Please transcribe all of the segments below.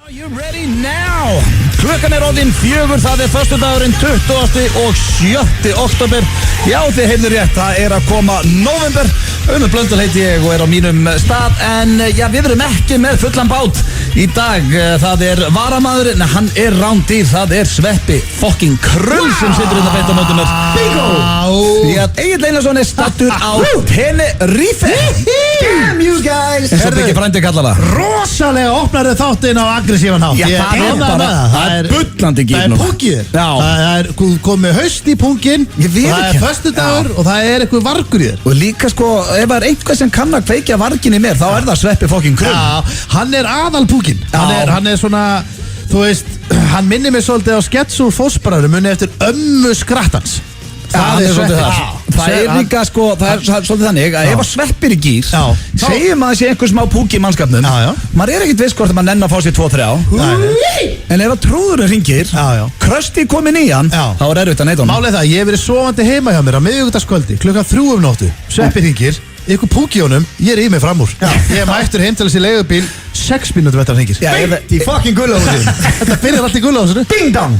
You ready now? Klukkan orðin 4, það föstudagurinn 20. og 7. október. Já, þið heyrðu rétt, það að koma november. Auðvitað Blöndal heiti ég og á mínum stað. En já, við erum ekki með fullan bát í dag. Það varamaður, en hann rándýr. Það Sveppi fucking Krull sem situr hérna beint á móti mér. Bingo! Því að Egill Einarsson stattur á Tenerife. Damn you guys! Eins og Biggi frændi kallar það. Rosalega opnar þáttinn á aggressívan hátt. Já, það bullandi gír núna. Það pungir. Það komið haust í pungin. Það föstudagur og það eitthvað vargur í þér. Og líka sko, ef það einhver sem kann að kveikja vargin í mér, þá það Sveppi fucking Krull. Já, hann aðal pungin. Hann svona, þú veist, hann minnir mig svolítið á skets úr Fósbræðrum, munið eftir ömmu skrattans. Það svolítið það. Það líka sko, það svolítið þannig að ef Sveppir í gír, segjum að það sé einhver smá púki í mannskapnum, maður ekkert viss hvort að maður nenn að fá sér 2-3 en ef að trúðurinn hringir, Krösti komin í hann, þá erfitt að neita honum. Málið það, ég hef verið sofandi heima hjá mér á miðvikudagskvöldi, klukkan 3 um nóttu, Sveppir hringir, ykkur púki í honum, ég í mig fram úr. Ég mættur heim til þessi leigubíl 6 mínútur eftir að hringir. Í fucking gullahúsinu. Þetta byrjar allt í gullahúsinu. Ding dong!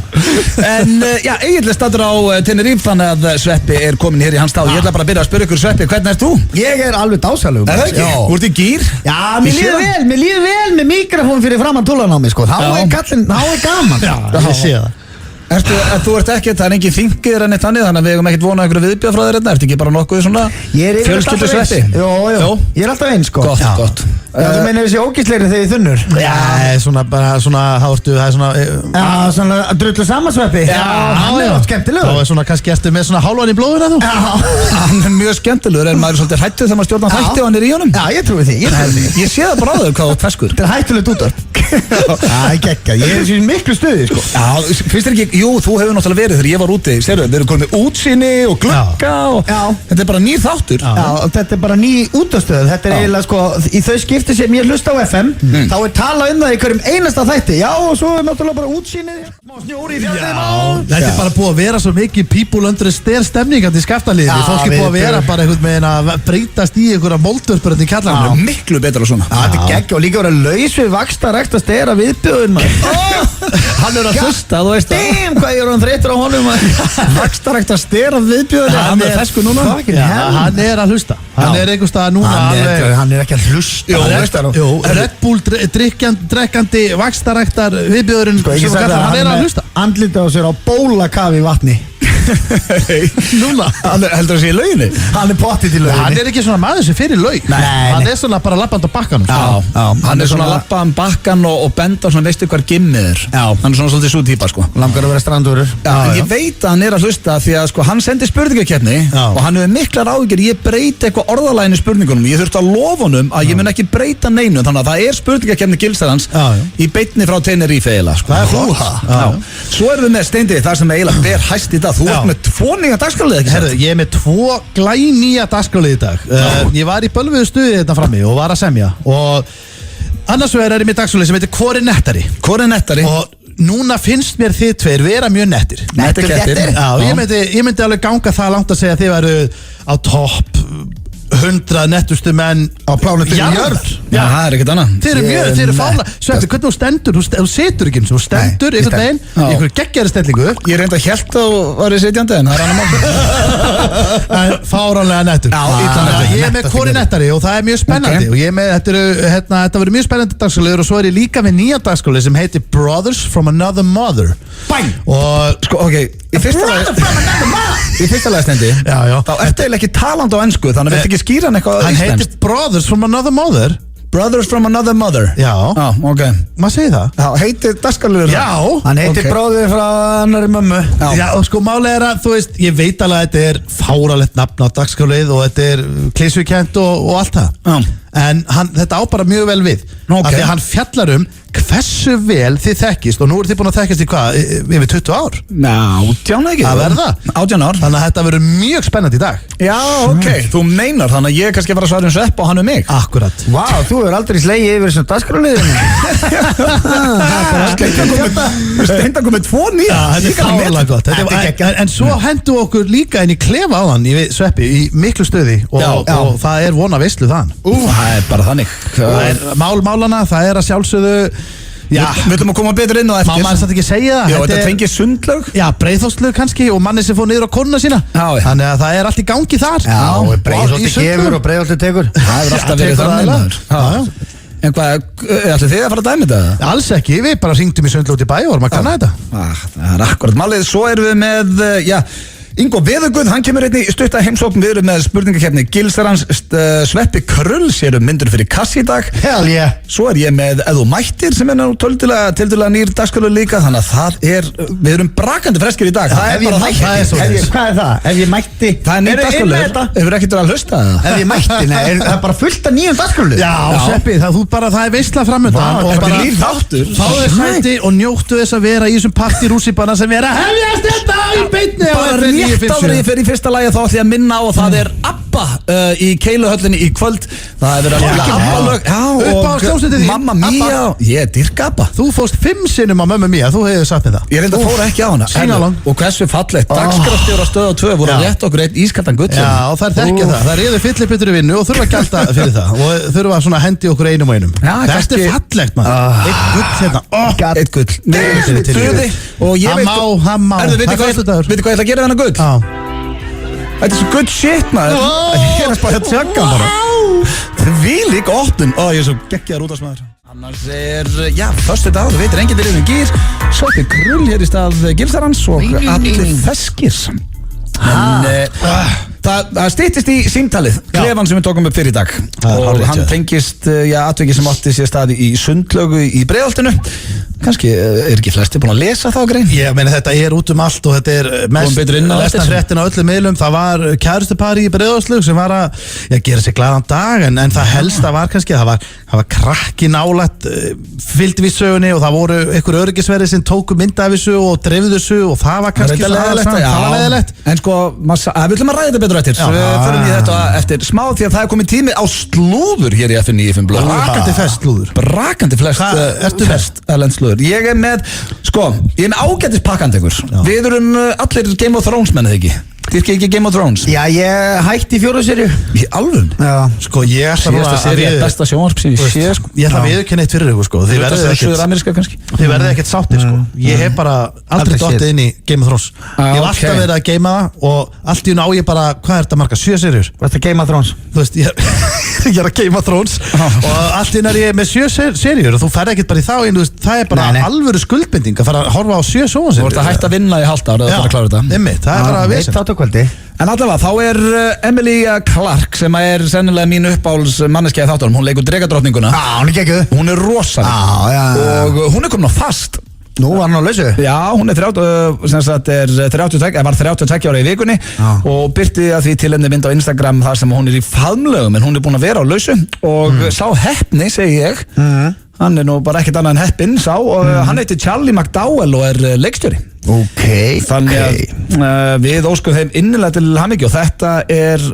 En já, Egill stattur á Tenerife, þannig að Sveppi komin hér í hans stað. Ég ætla bara að byrja að spyrja ykkur, Sveppi, hvernig ert þú? Ég alveg dásalugum. Það ekki? Þú ert í gír? Já, mér líður vel með mikrofón fyrir framan túlan á mig, sko. Þá gaman. Já, ég sé það. Þú ert ekkert, það engin þingir en eitt þannig, þannig að við hefum ekkert vonað einhverju viðbjöð frá þér hérna, ertu ekki bara nokkuð svona fjölskyldu Sveppi? Jó, ég alltaf eins sko. Gott. Þú meina þessi ógísleiri þegar þið þunnur? Já, svona bara svona, það svona... Já, svona drullu saman Sveppi? Já, hann skemmtilegur. Þá svona kannski ertu með svona hálfan í blóðuna þú? Já, hann mjög skemmtilegur, en maður svolítið hættuð þegar maður stjórnar þætti og hann í honum. Já, ég trúi því, Ég sé það bara á þau hvað þú feskur. Þetta hættulegt útvarp. Það gekka, ég í miklu stuði sko. Já, finnst þér ekki, jú, þú hefur náttúrulega verið þegar ég var úti, sérðu, við erum komið útsýni og glugga og þetta bara nýr þáttur. Já, þetta bara ný útastöð, þetta eiginlega sko, í þau skipti sem ég hlusta á FM, þá talað það í hverjum einasta þætti, já, og svo náttúrulega bara útsýni, smá snjóri í fjallið. Þetta bara búið að vera svo mikið people under a stair stemningandi í Skaftaliði, fólk búið að vera bara einhvern veginn að breytast í einhverja moldvörpur í kjallarnum. Miklu betra svona. Þetta gegg og líka vera laus við vaxtarækta stera viðbjóðin Hann að hlusta, þú veist það. Damn, hvað ég hann þreytur á honum Vaxtarækta stera viðbjóðin, hann fesku núna. Hann að hlusta. Hann einhvers staðar núna. Hann ekki að hlusta. Jú, Red Bull drekkandi vaxtaræktar viðbjóðurinn sem hann að hlusta. Andlita á sér á bólakafi vatni. Núna heldur það sé í lauginni? Hann pottið í lauginni. Hann ekki svona maður sem fyrir laug. Hann svona bara lappand á bakkanum. Já, hann svona lappand bakkan og benda svona, veistu hvar gimmið hann svona svolítið svo típa sko. Langar að vera strandurur. Ég veit að hann að hlusta því að sko hann sendi spurningakeppni og hann hefur miklar áhyggjur, ég breyti eitthvað orðalaginu spurningunum, ég þurfti að lofa honum að ég mun ekki breyta neinu, þannig að það spurningakeppni Gilsarans í beinni frá Tenerife eiginlega sko. Það flott. Svo erum við með Steindi, það sem eiginlega ber hæst í dag. Þú ert með 2 nýja dagskrárlið, ekki? Herðu, ég með 2 glænýja dagskrárlið í dag. Ég var í bölvuðu stuði þetta frammi og var að semja og annars vegar ég með dagskrárlið sem heitir Hvor nettari? Hvor nettari? Og núna finnst mér þið tveir vera mjög nettir. Nettir? Já, ég myndi alveg ganga það langt að segja að þið væru á topp 100 nettustu menn á plánetu jörð. Já, það ekkert annað. Þeir eru fála. Sveppi, hvernig þú stendur? Þú setur ekki eins og þú stendur einhvern veginn í einhverju geggjari stellingu. Ég reynda hélt að var ég sitjandi en það annar mál. Fáránlega nettur. Ég með Hvor nettari og það mjög spennandi og ég með, þetta verður mjög spennandi dagskrárliður og svo ég líka með nýja dagskrárlið sem heitir Brothers from Another Mother. Bang! Og sko, í fyrsta lagi Steindi, þá ertu eiginlega ekki talandi á ensku, þannig að viltu ekki skýra hann eitthvað íslenskt. Hann heitir Brothers from Another Mother. Brothers from Another Mother. Já, ok. Maður segir það. Já, heitir dagskrárliður það. Já. Hann heitir bróðir frá annari mömmu. Já, og sko málið að þú veist, ég veit alveg að þetta fáralegt nafn á dagskrárlið og þetta klísukent og allt það. Já. En þetta á bara mjög vel við. Af því að hann fjallar hversu vel þið þekkist og nú þið búin að þekkast í hvað, yfir 20 ár? Ná, 18 ekki. Það verða. 18 ár. Þannig að þetta verður mjög spennandi í dag. Já, ok, þú meinar, þannig að ég kannski fara að svara Svepp og hann mig. Akkurat. Vá, þú hefur aldrei slegið yfir þessum dagskrárliðinu. Steinda komið 2 nýja. Já, þetta fárlega gott. En svo hendu okkur líka inn í klefa á hann í Sveppi í miklu stöði og það vona veislu þann. Það bara þannig. Málana, það að sjálfsögðu Já. Við ætlum að koma betur inn á eftir. Má maður satt ekki segja það? Já, þetta tengir Sundlaug. Já, Breiðholtslaug kannski og manni sem fór niður á konuna sína. Já. Þannig að það allt í gangi þar. Já, Breiðholti gefur og Breiðholti tekur. Það er alltaf verið þannig. Já. En hvað, ætli þið að fara að dæmi þetta? Alls ekki, við bara hringdum í Sundlaug út í bæ og vorum að kanna þetta. Það er akkurat málið. Svo erum við með, Ingo Veðurguð, hann kemur einnig í stutta heimsókn. Við erum með spurningakeppni Gilsarans. Sveppi Krull sér myndur fyrir kassi í dag. Hell yeah. Svo er ég með Eðu Mættir sem er nú tildulega nýr dagskrárliður líka. Þannig að við erum brakandi freskir í dag. Það er bara það. Hvað er það? Ef ég mætti. Það er nýr dagskrárliður. Hefur ekkert verið að hlusta það? Ef ég mætti, nei, það er bara fullt af nýjum dagskrárliður. Já, Sveppi, það er veisla framöndan og bara nýr þáttur. Fáðu sæti og njóttu þess að vera í þessum partírússipanna sem er að hefjast þetta í beinni á FM 957. Rétt áður ég fer í fyrsta lagi þá ætlum ég að minna á og það er ABBA í Keiluhöllinni í kvöld. Það er verið að spila ABBA-lög. Uppáhaldshljómsveitin þín? Mamma Mia. Ég dyrka ABBA. Þú fórst 5 sinnum á Mamma Mia, þú hefur sagt mér það. Ég reynda fór ekki á hana. Sýnalong. Og hversu fallegt. Dagskrárstjóri á Stöð 2 voru að rétta okkur eitt ískaldan gull. Já, og það er þekkja það. Það er yfir fyllipittur í vinnu og þurfa að gjalda fyrir það og þurfa svona að hendi okkur einum og einum. Þetta er fallegt maður. Eitt gull hérna. Eitt gull. Veitu hvað ég ætla að gera þennan gull? Þetta er svo good shit maður. Ég er bara að tjekka hann bara. Þvílík opnun. Ég er svo geggjaður út af smaður. Annars er, föstu dag, þú veitir enginn þeir gýr. Sveppi Krull hér í stað Gilsarans og allir feskir. Það styttist í símtalið, klefan sem við tókum upp fyrir í dag. Og hann tengist atviki sem átti sér staði í Sundlaugu í Breiðholtinu. Kannski er ekki flesti búin að lesa þá grein. Ég meina þetta er út um allt og þetta er mest fréttin á öllum miðlum. Það var kærustupari í Breiðholtslaug sem var að gera sér glaðan dag en það helsta var kannski það var krakki nálægt fylgdi við sögunni og það voru einhver öryggisverðir sem tóku mynda af þessu og dreifðu þessu og það var kannski það var leiðilegt. En sko, við ætlum að ræða þetta betur eftir. Við förum í þetta eftir smá því að það er komið tími á slúður hér í FM 957 Blöð. Brakandi fest slúður. Brakandi fest erlend slúður. Ég er með ágætis pakkandegur. Við erum allir Game of Thrones mennið ekki. Dyrki ekki Game of Thrones? Já, ég hætti í 4. seríu. Í alvöru? Já. Sko, ég ætla síðasta seríu er besta sjónvarp sem ég sé, sko. Ég ætla að viðurkenna eitt fyrir ykkur, sko. Þið verðið ekkert sáttir, sko. Ég hef bara aldrei dottið inn í Game of Thrones. Ég hef alltaf verið að geima það og allt í hún á ég bara, hvað er þetta marga? 7 seríur? Hvað er þetta Game of Thrones? Þú veist, ég er að Game of Thrones og allt í hún er ég með 7 seríur og þú ferð ekkert bara í þá einu, það er bara alvöru skuldbinding að fara að horfa á 7 sjónvarpsseríur. Þú ert að hætta að vinna í halvt ára að fara að klára þetta. Einmitt, það er bara að vesen. En allavega, þá er Emilia Clarke sem er sennilega mín uppáhalds manneskja í þáttunum. Hún leikur Dregadrottninguna. Hún er geggjuð. Hún er rosaleg. Og hún er komin á fast. Nú var hann á lausu. Já, hún er 32 ára í vikunni og byrti að því tilefni mynd á Instagram þar sem hún er í faðmlögum en hún er búin að vera á lausu og sá heppni, segi ég. Hann er nú bara ekkert annað en heppinn sá og hann heitir Charlie McDowell og er leikstjóri. Þannig að við óskum þeim innilega til hamingju og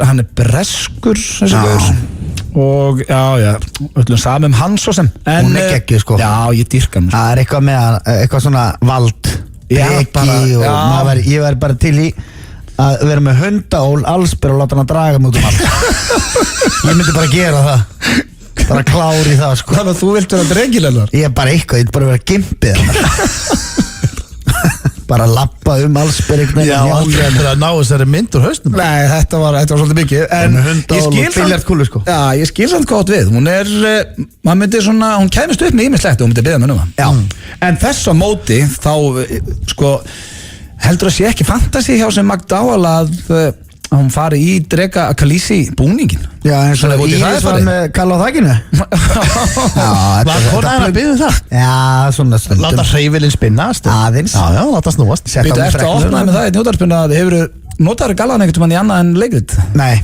hann er breskur þessi gaur. Og öllum samum hans og sem. Hún er geggjuð, sko. Já, ég dýrka hann. Það er eitthvað með eitthvað svona vald Breki og ég væri bara til í að vera með hundaól allsber og láta hann að draga mig út um allt. Ég myndi bara gera það. Bara klári það, sko. Þannig að þú vilt vera dregilegar? Ég er bara eitthvað, ég er bara að vera gimpið hann. Bara lappa allsber eitthvað. Já, aldrei að ná þessari mynd úr hausnum. Nei, þetta var svolítið mikið. En ég skil samt gott við. Hún kæmist upp með ýmislegt og hún myndi biðja mér um það. En þess á móti, þá, sko, heldur að sé ekki fantasi hjá sem McDowell að hún fari í Drega Khaleesi búningin. Já, eins og Íris var með kalla á þakkinu. Var konar að byggja það? Já, svona stundum. Láta hreyfilinn spinnast? Aðeins. Já, láta snúast. Býtu eftir að opnaði með það í njótarspunna að þið hefur notaður gallaðan einhvern veginn í annað en leikrit? Nei,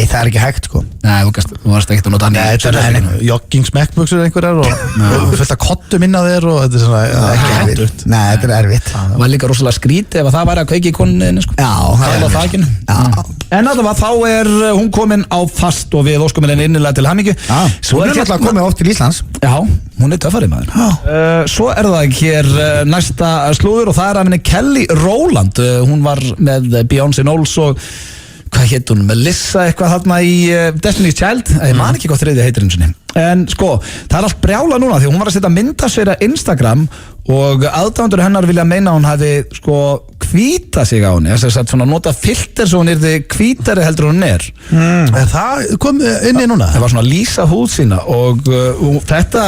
það er ekki hægt, sko. Nei, þú varst ekkert að nota hann í þetta er jogging-smekkbuxur einhverjar og fullt að kottum inn á þér og þetta er svona ekki hendugt. Nei, þetta er erfitt. Það var líka rosalega skrítið ef það væri að kveiki í koninni, sko. Já, það er erfitt. En allavega, þá er hún komin á fast og við óskum henni innilega til hamingju. Hún er alltaf komið oft til Íslands. Já, hún er töffari maður. Svo er það hér næsta slúður og það er af henni Kelly Rowland. Hún var með Beyoncé Knowles og hvað hétt hún, Melissa eitthvað þarna í Destiny's Child, ég man ekki hvað þriðja heitir henni. En sko, það allt brjála núna því hún var að setja myndasveira Instagram og aðdáendur hennar vilja meina að hún hafi sko hvíta sig á henni, þess að svona nota filter svo hún yrði hvítari heldur hún er. Það kom inni núna? Það var svona lýsa húð sína og þetta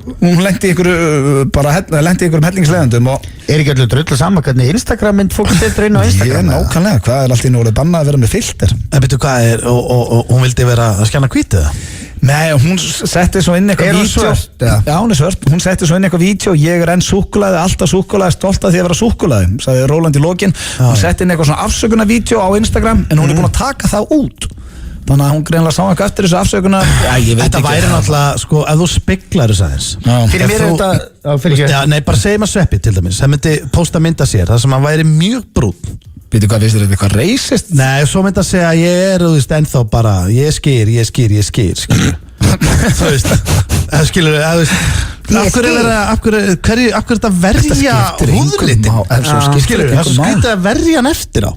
hún lendi í einhverjum hellingslegandum og ekki öllu drullu saman hvernig Instagram mynd fólk setur inn á Instagram? Nákvæmlega, hvað allt í nú orðið bannað að vera með filter? En betur hvað og hún vildi vera að skjanna hvítið það? Nei, hún setti svo inn eitthvað vídeo. Já, hún svört. Hún setti svo inn eitthvað vídeo, ég enn súkkulaði, alltaf súkkulaði, stolt af því að vera súkkulaði, sagði Róland í lokin. Hún setti inn eitthvað svona afsökunarvídeó á Instagram, en hún búin að taka það út. Þannig að hún greinlega sá eitthvað eftir þessu afsökunar. Þetta væri náttúrulega, sko, ef þú speglar þess aðeins. Fyrir mér þetta... Nei, bara segjum að Sveppi til dæmis. Það myndi posta mynda sér, það sem hann væri mjög brún. Býtu hvað, finnst þér þetta eitthvað racist? Nei, svo myndi að segja að ég þú veist, ennþá bara, ég skýr. Þú veist, það skilur, þú veist, af hverju þetta verja húðlitin? Skilur, það skýrta að verja hann eftir á.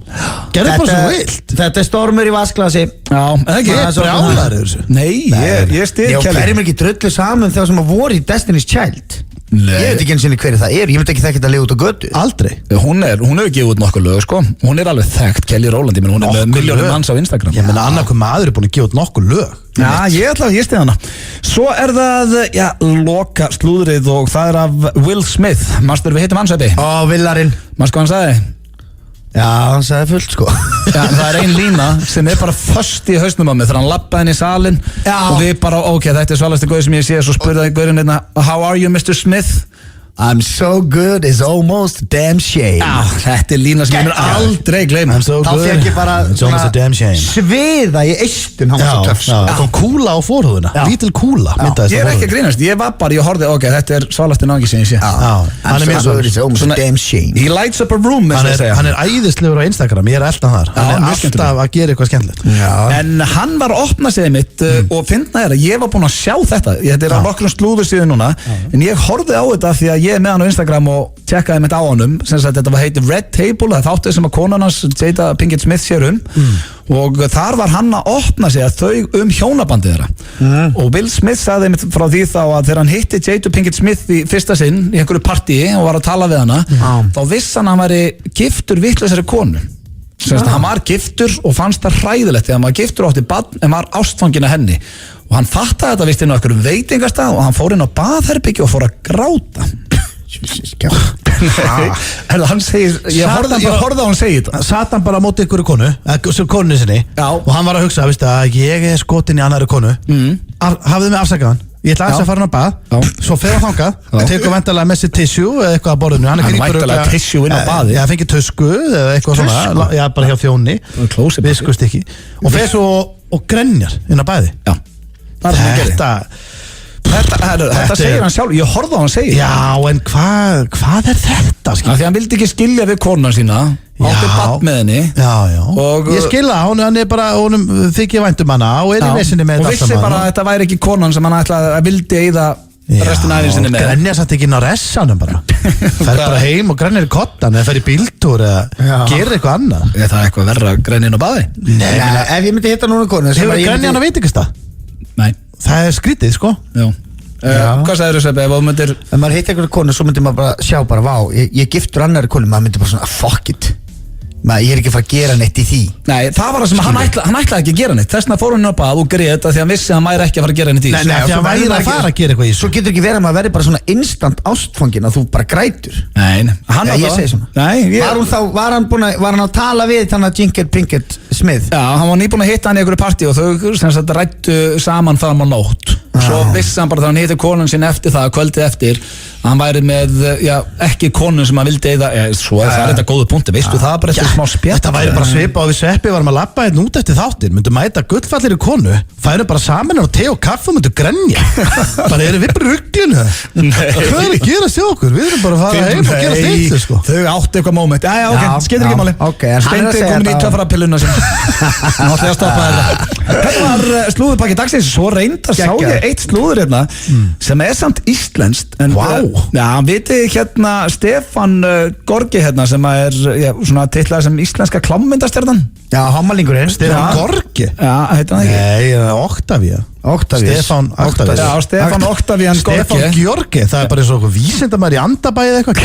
Gerðu bara svo vilt. Þetta stormur í vasklasi. Já, ekki. Það er brjálar yfir þessu. Nei, ég styr Kelly. Hverjum ekki drullu saman þegar sem að voru í Destiny's Child? Ég veit ekki eins og hverju það ég veit ekki þekkt að liða út á götu. Aldrei. Hún hefur gefið út nokkuð lög, sko. Hún alveg þekkt, Kelly Rowland, hún með milljónum manns á Instagram. Ég meina annað hvað maður búin að gefa út nokkuð lög. Já, ég stið hana. Svo það, loka slúðrið og það af Will Smith. Manstu við hittum hann, Sveppi? Villarinn. Manstu hvað hann sagði? Já, hann sagði fullt, sko. Já, það ein lína sem bara föst í hausnum á mig þegar hann lappaði inn í salin og við bara, ok, þetta svalasti gauð sem ég sé svo spurði gaurinn hérna, how are you Mr. Smith? I'm so good, it's almost a damn shame. Já, þetta lína sem ég mér aldrei gleyma. I'm so good, fekk ég bara it's almost a damn shame. Sviða í eistun, hann var svo töff. Það kom kúla á forhúðuna, lítil kúla myndaðist á Ég ekki að grínast, ég horfði, ok, þetta svarlasti náðingi sem ég sé. I'm so good, it's almost a damn shame. He lights up a room, eins og segja. Hann æðislegur á Instagram, ég eldan þar. Hann alltaf að gera eitthvað skemmtilegt. En hann var að opna sig mitt og finna að ég var búinn að sjá þetta á nokkrum slúður síðan núna, en ég horfði á þetta því að ég með hann á Instagram og tjekkaði mitt á honum sem sagt þetta var heiti Red Table, það þáttu sem að konan hans Jada Pinkett Smith sér og þar var hann að opna sig að þau hjónabandið þeirra og Will Smith sagði mitt frá því þá að þegar hann hitti Jada Pinkett Smith í fyrsta sinn í einhverju partíi og var að tala við hana þá vissi hann væri giftur vitlausari konu. Hann var giftur og fannst það hræðilegt þegar hann var giftur og átti barn en var ástfangin af henni og hann fattaði þetta vist inn á einhverjum veitingastað og hann fór inn á baðherbergi og fór að gráta. Hann segir, ég horfði á hann segja þetta. Sat hann bara á móti einhverju konu konunni sinni og hann var að hugsa að ég skotin í annari konu hafðu mig afsakaðan, ég ætla aðeins að fara hann á bað svo fer hann þangað, tekur vendalega með sér tissue eða eitthvað á borðinu, hann vendalega tissue inn á baði hann fengi tösku eða eitthvað svona bara hjá þjóni, viskustykki og fer svo og grenjar inn á baði. Þetta segir hann sjálf, ég horfði á hann segja. Já, en hvað er þetta? Því hann vildi ekki skilja við konan sína átti barn með henni. Ég skilja, hann er bara honum þykir væntum hana og í vesinni með þetta og vissi bara að þetta væri ekki konan sem hann ætlaði að vildi eyða restin af sinni með. Grenja satt ekki inn á ressanum bara fer bara heim og grenjar í kottan eða fer í bíltúr eða gerir eitthvað annað. Er það eitthvað verra að grenja inn á baði? Nei, ef ég myndi hitta núna konu hefur grenja hann að veitingastað? Nei. Það er skrítið, sko. Hvað sagður þú, Sveppi, ef maður hitt einhverju konu svo myndi maður bara sjá bara, vá, ég giftur annari konu, maður myndi bara svona, fuck it ég er ekki að fara að gera neitt í því. Nei, það var það sem hann ætlaði ekki að gera neitt. Þessna fór hann á bað og grét að því að hann vissi að hann væri ekki að fara að gera neitt í. Nei, því að væri að fara að gera eitthvað í. Svo getur ekki verið að maður verið bara svona instant ástfangin að þú bara grætur. Nei, ég segi svona. Var hann að tala við þannig að Jada Pinkett Smith? Já, hann var nýbúinn að hitta hann í einhverju partí og þau sem sagt ræddu saman fram á nótt. Svo vissi hann bara þegar hann hitti konun sín eftir það, kvöldið eftir, að hann væri með, ekki konun sem hann vildi eyða, svo það er þetta góðu punkti, veistu það bara eftir smá spjall. Þetta væri bara svipa og við Sveppi varum að labba hérna út eftir þáttir, myndu mæta gullfallir í konu, færu bara saman og te og kaffe og myndu grenja. Bara erum við bara í rugglinu. Hvað er að gera sér okkur? Við erum bara að fara heim og gera steytlu, sko. Þau áttu eitthvað moment, skeitir ekki máli. Steindi komin í töfrapilluna sem. Þetta var slúðupakki dagsins, svo reyndar sá ég með eitt slúður hérna sem er samt íslenskt en já, vitið hérna Stefán Gorgi hérna sem er svona titlað sem íslenska klámmyndastjarnan. Já, hammalingurinn Stefán Gorgi? Já, heitir hann ekki? Nei, Octavia Stefán Octavius. Já, Stefán Octavian Gorgi. Stefán Georgi, það er bara eins og okkur vísindamæður í andabæði eitthvað.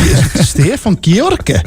Stefán Georgi.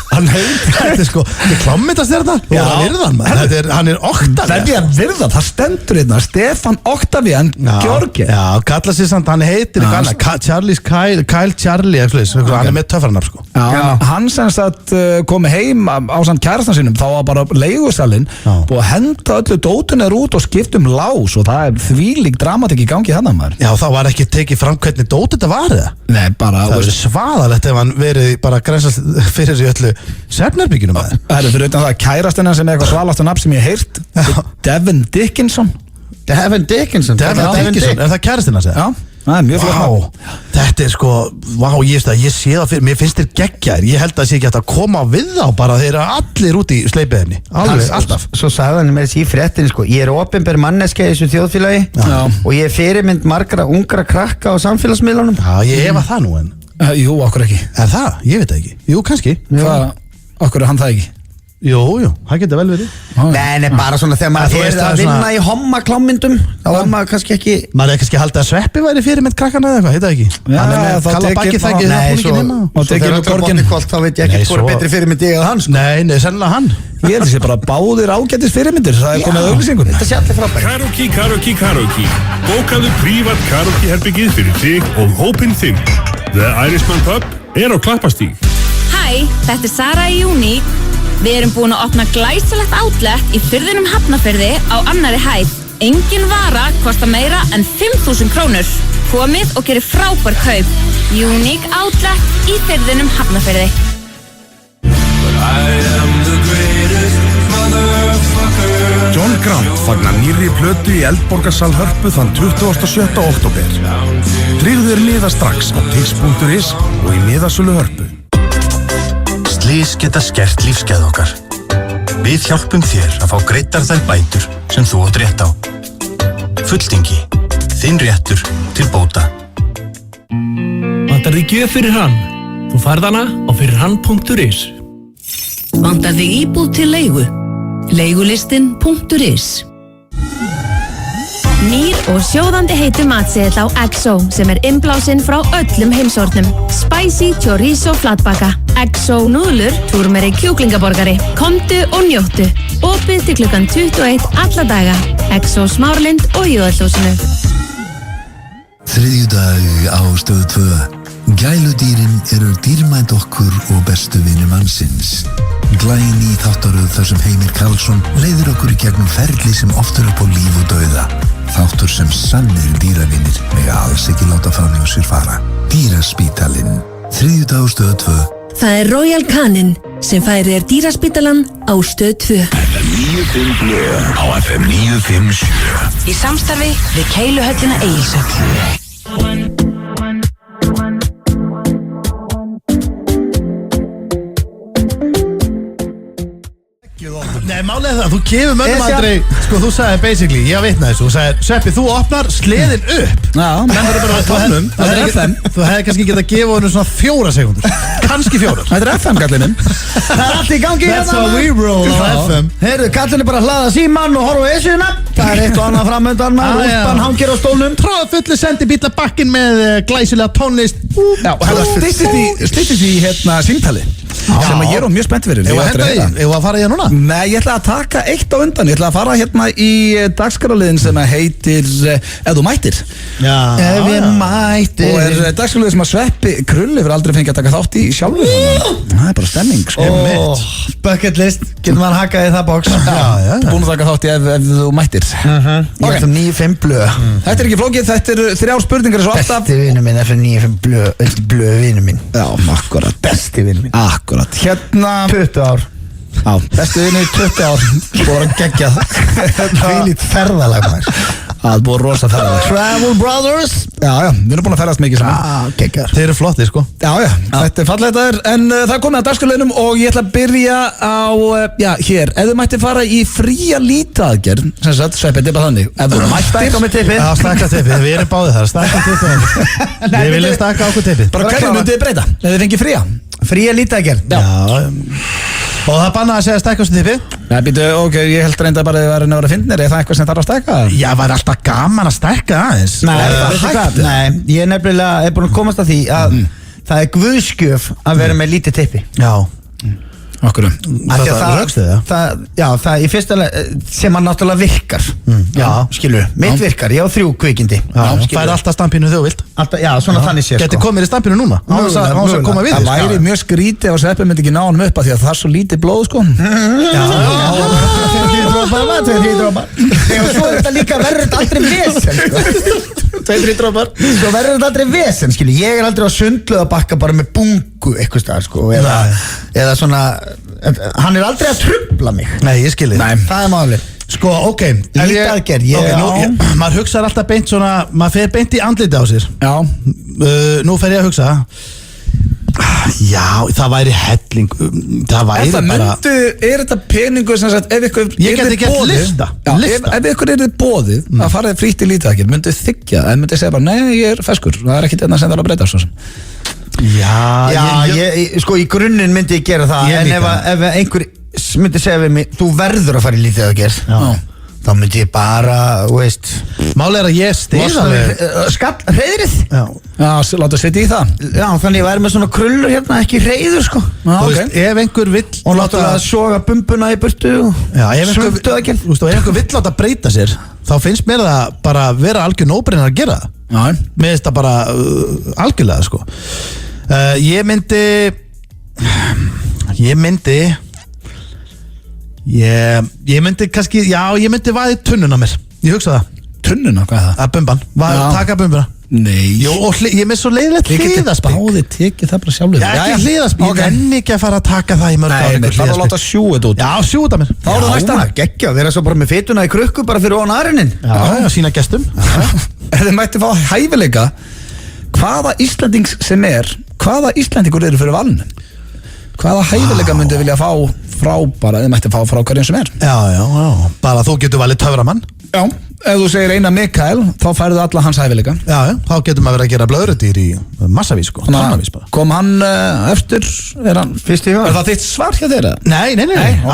Hann heitir, þetta er sko, þetta er klámmyndastjarna og það virðan maður, hann er Octavia. Það er virðan, það stendur hérna, Stefán Octavian Georgi. Já, kalla sér samt, hann heitir Kyle Charlie, hann er með töffarnafn sko. Já, hann sem sagt komið heim á samt kærastan sínum, þá var bara leigusalinn og henda öllu dótunir út og skiptum lás og það er þvílík dramatík í gangi þannig maður. Já, það var ekki tekið fram hvernig dót þetta var það? Nei, bara... Það verið svaðalegt ef hann verið bara grensast fyrir sig öllu svefnherbyggjunum maður. Það er fyrir utan það kærastina sem er eitthvað svalasta nafn sem ég heirt, Devin Dickinson. Devin Dickinson, er það kærastina að segja? Já. Það er mjög flott. Þetta er sko, ég sé það fyrir, mér finnst þér geggjaðir, ég held að það sé ekki hægt að koma við þá bara, þeir eru allir út í sleipiðinni, alveg, alltaf. Svo sagði hann með þessi í fréttinni sko, ég er opinber manneska í þessu þjóðfélagi og ég er fyrirmynd margra ungra krakka á samfélagsmiðlunum. Já, ég efa það nú en. Jú, okkur ekki. Er það? Ég veit það ekki. Jú, kannski. Okkur er hann það ekki. Jú, það getur vel verið. Nei, bara svona þegar maður er að vinna í hommaklámmyndum þá er maður kannski ekki... Maður er kannski haldið að Sveppi væri fyrirmynd krakkana eða eitthvað, heit það ekki? Hann er með kalla bakið þækið Nei, svo þegar það er bornikvolt þá veit ég ekki hvort er betri fyrirmynd ég eða hann sko. Nei, sennilega hann. Ég held að sé bara báðir ágætis fyrirmyndir, það er komið auglýsingur. Þetta sé allir frábært. Karaoke. Bókaðu prívat karaoke-herbyggið fyrir þig og hópinn þinn. The Irishman Pub er á Klappastíg. Hæ, þetta er Sara í Unique. Við erum búin að opna glæsilegt outlet í Firðinum Hafnarfirði á annarri hæð. Engin vara kostar meira en 5.000 krónur. Komið og gerið frábær kaup. Unique outlet í Firðinum Hafnarfirði. John Grant fagnar nýrri plötu í Eldborgarsal Hörpu þann 27. október. Tryggðu þér miða strax á tix.is og í miðasölu Hörpu. Slys geta skert lífsgæði okkar. Við hjálpum þér að fá greiddar þær bætur sem þú átt rétt á. Fulltingi. Þinn réttur til bóta. Vantar þig gjöf fyrir hann? Þú færð hana á fyrirhann.is. Vantar þig íbúð til leigu? Leigulistin.is. Nýr og sjóðandi heitur matseðill á XO sem er innblásinn frá öllum heimshornum. Spicy chorizo flatbaka, XO núðlur, túrmeri kjúklingaborgari. Komdu og njóttu. Opið til klukkan 21 alla daga. XO Smáralind og Jóðalhúsinu. Þriðjudag á Stöð 2. Gæludýrin eru dýrmætt okkur og bestu vinir mannsins. Glæný þáttaröð þar sem Heimir Karlsson leiðir okkur í gegnum ferli sem oft eru upp á líf og dauða. Þáttur sem sannir dýravinir mega alls ekki láta fram hjá sér fara. Dýraspítalinn. Þriðjudag á Stöð 2. Það er Royal Canin sem færir dýraspítalan á Stöð 2. FM 95 Blö á FM 957. Í samstarfi við Keiluhöllina Egilshöll. Nei, málið það, þú kemur mönnum aldrei, sko, þú sagði basically, ég vitna þessu, þú sagði, Sveppi, þú opnar sleðin upp. Já, menn verður bara að tónum, það er FM. Þú hefði kannski getað að gefa honum svona 4 sekúndur, kannski 4. Þetta er FM, kallininn. Það er allt í gangi That's how we roll á FM. Heyrðu, kallin er bara að hlaða símann og horfa á esjuna. Það er eitt og annað framöndan maður, úlpan hangir á stólnum. Tráðfullu sendibíla bakkin með glæsilega tónlist. Já, og það styttist í hérna símtali sem að ég er mjög spennt fyrir. Eða að fara í það núna? Nei, ég ætla að taka eitt á undan. Ég ætla að fara hérna í dagskráraliðin sem heitir Ef þú mættir. Já. Ef ég mættir. Og er dagskráraliðin sem að Sveppi Krulli fyrir aldrei fengið að taka þátt í sjálfur. Það er bara stemming, sko. Bucket list, getur maður hakað í það box. Já. Búin að taka þátt í ef þú mættir. Ég ætlum 95 Blö. Þetta er ekki flókið, þetta eru 3 spurningar svo alltaf. Besti vinur minn, FM 95 Blö vinur minn. Já, akkurat. Besti vinur minn. Akkurat. Hérna 20 ár. Já, bestu vinur í 20 ár. Búin að gegja það. Hvílít ferðalag maður. Það búið rosa ferðar. Travel Brothers. Já, við erum búin að ferðast mikið saman. Gekkar. Þeir eru flotti, sko. Já, þetta fallegt aður. En það er komið að dagskrárliðnum og ég ætla að byrja á, hér. Ef þú mætti fara í fría lítaaðgerð, sem sagt, Sveppi, þetta er bara þannig. Ef þú mættir... Stækka með tippið. Já, stækka tippið, við erum báðið þar. Stækka tippið. Við viljum stækka okkur tippið. Bara hverju myndið þið breyta? Ef þið fengið fría? Fría lítaaðgerð. Og það bannaði að segja stækka þessu tippi? Nei, býtu, ok, ég held reynda bara að þið verið að vera fyndnir. Er það eitthvað sem þarf að stækka? Já, var alltaf gaman að stækka aðeins. Nei, ég er nefnilega búin að komast að því að það er guðskjöf að vera með lítið tippi. Já. Okkur. Það raukstu það? Já, það í fyrsta sem hann náttúrulega virkar. Já. Skilur, mitt virkar, ég á 3 kvikindi. Já, fær alltaf stampinu þú vilt. Já, svona þannig sé, Geti komið í stampinu núna. Á þess að koma við. Það væri mjög skrítið ef Sveppi myndi ekki ná hann upp af því að það er svo lítið blóð, sko. Svo er þetta líka verður þetta aldrei vesen, sko. 2-3 drópar. Svo verður þetta aldrei vesen, skilur. Ég er aldrei á sundlaugbakka bara með bungu eitthvað staðar, sko. Eða svona, hann er aldrei að trufla mig. Nei, ég skilji. Nei. Það er málið. Sko, ok. Lítaaðgerð, Maður hugsar alltaf beint svona, maður fer beint í andliti á sér. Já. Nú fer ég að hugsa. Já, það væri helling. Það væri bara... Er þetta peningur sem sagt, ef ykkur... Ég geti gert lista. Ef ykkur er þið boðið að fara frítt í lítaaðgerð, myndu þiggja, en myndu segja bara, nei, ég er feskur, það er ekkit enna sem það er að breyta svo sem. Já, sko, í grunninn myndi ég gera það. En ef einhver myndi segja við mig, þú verður að fara í lítaaðgerð, þá myndi ég bara, veist... Málið er að ég stiða hreiðrið. Já, láta setja í það. Já, þannig ég væri með svona krullur hérna, ekki hreiður, sko. Þú veist, ef einhver vill... Og láta það soga bumbuna í burtu og... Já, ef einhver vill láta breyta sér, þá finnst mér það bara vera algjör nóbreynir að gera það. Já. Mér finnst það bara algjörlega, sko. Ég myndi kannski, já, ég myndi vaði tunnuna mér. Ég hugsa það. Tunnuna, hvað er það? Að bumban, taka bumbuna. Nei. Jó, og ég með svo leiðilegt hliðaspik. Ég geti báðið tekið það bara sjálfur. Já, ekki hliðaspik, ég enn ekki að fara að taka það í mörg ári. Nei, bara að láta sjú þetta út. Já, sjú þetta mér. Þá er það næsta. Gekkja, vera svo bara með fituna í krukku bara fyrir ofan aðrinin. Já, sína gestum. Ef þið mætti fá hæfileika, hvaða Íslandings sem er, hvaða Íslandingur eru fyrir valinu? Hvaða hæfileika myndi vilja fá frá bara, þið mætti fá frá hverjum sem er? Já, bara þú getur valið töframann. Já, ef þú segir Einar Mikael, þá færðu alla hans hæfileika. Já, þá getur maður verið að gera blöðrudýr í massavís, sko. Bara. Kom hann eftir, er það þitt svar hjá þeirra? Nei,